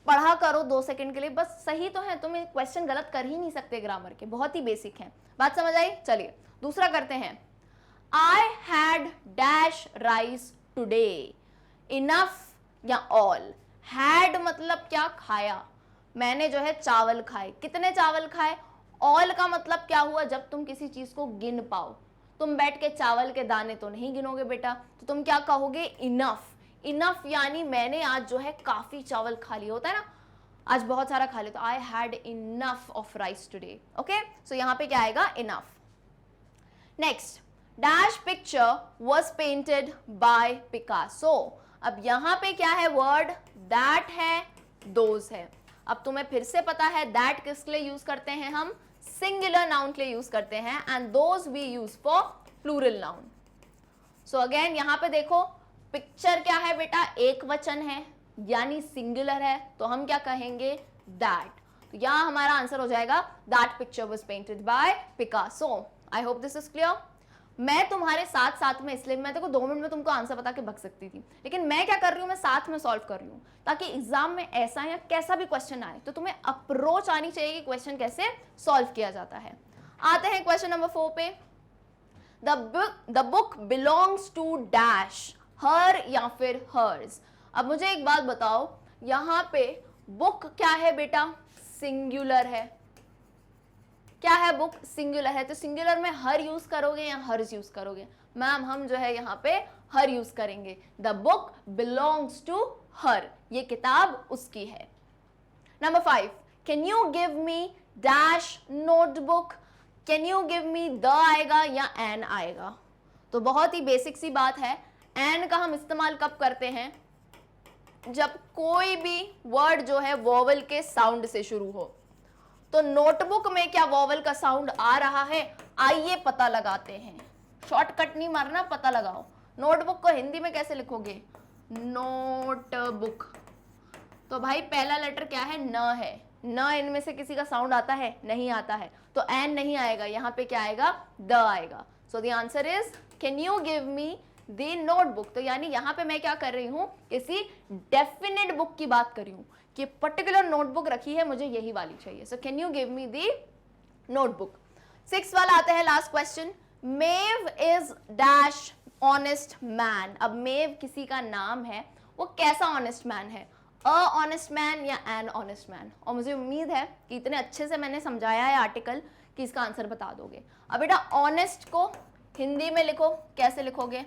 Speaker 1: पढ़ा करो 2 सेकंड के लिए, बस सही तो है, तुम क्वेश्चन गलत कर ही नहीं सकते ग्रामर के, बहुत ही बेसिक है। बात समझ आई। चलिए दूसरा करते हैं। I had dash rice today। Enough या ऑल। हैड मतलब क्या, खाया। मैंने जो है चावल खाए, कितने चावल खाए। ऑल का मतलब क्या हुआ, जब तुम किसी चीज को गिन पाओ। तुम बैठ के चावल के दाने तो नहीं गिनोगे बेटा, तो तुम क्या कहोगे, इनफ। इनफ यानी मैंने आज जो है काफी चावल खा लिया, होता है ना, आज बहुत सारा खा लिया, तो I had enough of rice today. Okay, so यहाँ पे क्या आएगा, enough. Next, dash picture was painted by Picasso. अब यहाँ पे क्या है, वर्ड दैट है, दोज है। अब तुम्हें फिर से पता है दैट किसके लिए यूज करते हैं हम, सिंगुलर नाउन के लिए यूज करते हैं, and those we use for plural noun. So again यहाँ पे देखो, पिक्चर क्या है बेटा, एक वचन है यानी सिंगुलर है, तो हम क्या कहेंगे, दैट। तो यहाँ हमारा आंसर हो जाएगा that picture was painted by Picasso. I hope this is clear. मैं तुम्हारे साथ साथ में, इसलिए मैं देखो 2 मिनट में तुमको आंसर बता के भग सकती थी, लेकिन मैं क्या कर रही हूँ, मैं साथ में सॉल्व कर रही हूँ, ताकि एग्जाम में ऐसा या कैसा भी क्वेश्चन आए तो तुम्हें अप्रोच आनी चाहिए कि क्वेश्चन कैसे सॉल्व किया जाता है। आते हैं क्वेश्चन नंबर 4 पे। The book belongs to dash, her या फिर हर्स। अब मुझे एक बात बताओ, यहाँ पे बुक क्या है बेटा, सिंगुलर है। क्या है, बुक सिंगुलर है, तो सिंगुलर में हर यूज करोगे या हर्स यूज करोगे। मैम हम जो है यहाँ पे हर यूज करेंगे। The book belongs to her, ये किताब उसकी है। Number 5, can you give me dash notebook. Can you give me the आएगा या एन आएगा। तो बहुत ही बेसिक सी बात है, एन का हम इस्तेमाल कब करते हैं, जब कोई भी वर्ड जो है वोवल के साउंड से शुरू हो। तो नोटबुक में क्या वोवल का साउंड आ रहा है, आइए पता लगाते हैं। शॉर्टकट नहीं मारना, पता लगाओ। नोटबुक को हिंदी में कैसे लिखोगे, नोटबुक। तो भाई पहला लेटर क्या है, न है। न इनमें से किसी का साउंड आता है, नहीं आता है, तो एन नहीं आएगा, यहाँ पे क्या आएगा, द आएगा। So the answer is can you give me the notebook. तो यानी यहाँ पे मैं क्या कर रही हूँ, किसी डेफिनेट बुक की बात कर रही हूँ कि पर्टिकुलर नोटबुक रखी है, मुझे यही वाली चाहिए। So can you give me the notebook. 6 वाला आता है लास्ट क्वेश्चन। मेव इज डैश ऑनेस्ट मैन। अब मेव किसी का नाम है, वो कैसा ऑनेस्ट मैन है, अ ऑनेस्ट मैन या एन ऑनेस्ट मैन। और मुझे उम्मीद है कि इतने अच्छे से मैंने समझाया है आर्टिकल कि इसका आंसर बता दोगे। अब बेटा ऑनेस्ट को हिंदी में लिखो, कैसे लिखोगे?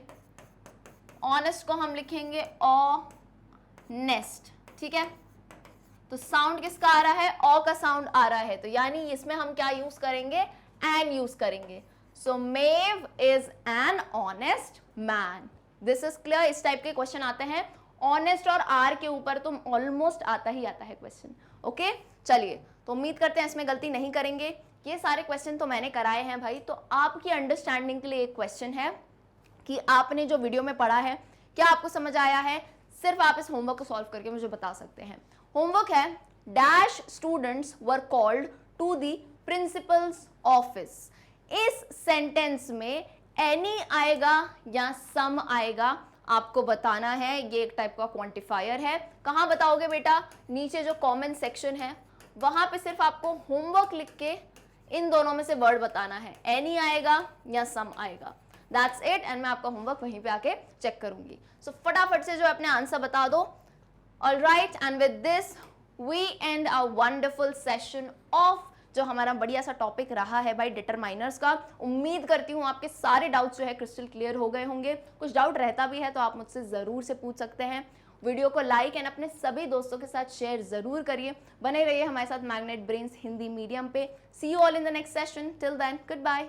Speaker 1: ऑनेस्ट को हम लिखेंगे ऑनेस्ट, ठीक है। तो साउंड किसका आ रहा है? ऑ का साउंड आ रहा है, तो यानी इसमें हम क्या यूज करेंगे? एन यूज करेंगे। So Mev is an honest man. This is clear. इस टाइप के क्वेश्चन आते हैं, ऑनेस्ट और आर के ऊपर तो ऑलमोस्ट आता ही आता है क्वेश्चन। ओके चलिए, तो उम्मीद करते हैं इसमें गलती नहीं करेंगे। ये सारे क्वेश्चन तो मैंने कराए हैं भाई, तो आपकी अंडरस्टैंडिंग के लिए एक क्वेश्चन है कि आपने जो वीडियो में पढ़ा है क्या आपको समझ आया है? सिर्फ आप इस होमवर्क को सॉल्व करके मुझे बता सकते हैं। होमवर्क है, dash students were called to the principal's office. इस सेंटेंस में एनी आएगा या सम आएगा, आपको बताना है। ये एक टाइप का क्वांटिफायर है। कहाँ बताओगे बेटा? नीचे जो कमेंट सेक्शन है वहां पे सिर्फ आपको होमवर्क लिख के इन दोनों में से वर्ड बताना है, एनी आएगा या सम आएगा। दैट्स इट, एंड मैं आपका होमवर्क वहीं पे आके चेक करूंगी। सो फटाफट से जो अपने आंसर बता दो। Alright, and with this we end a wonderful session of जो हमारा बढ़िया सा टॉपिक रहा है भाई डिटरमाइनर्स का। उम्मीद करती हूँ आपके सारे डाउट्स जो है क्रिस्टल क्लियर हो गए होंगे। कुछ डाउट रहता भी है तो आप मुझसे ज़रूर से पूछ सकते हैं। वीडियो को लाइक एंड अपने सभी दोस्तों के साथ शेयर ज़रूर करिए। बने रहिए हमारे साथ मैग्नेट ब्रेन्स हिंदी मीडियम पे। See you all in the next session. Till then, good bye.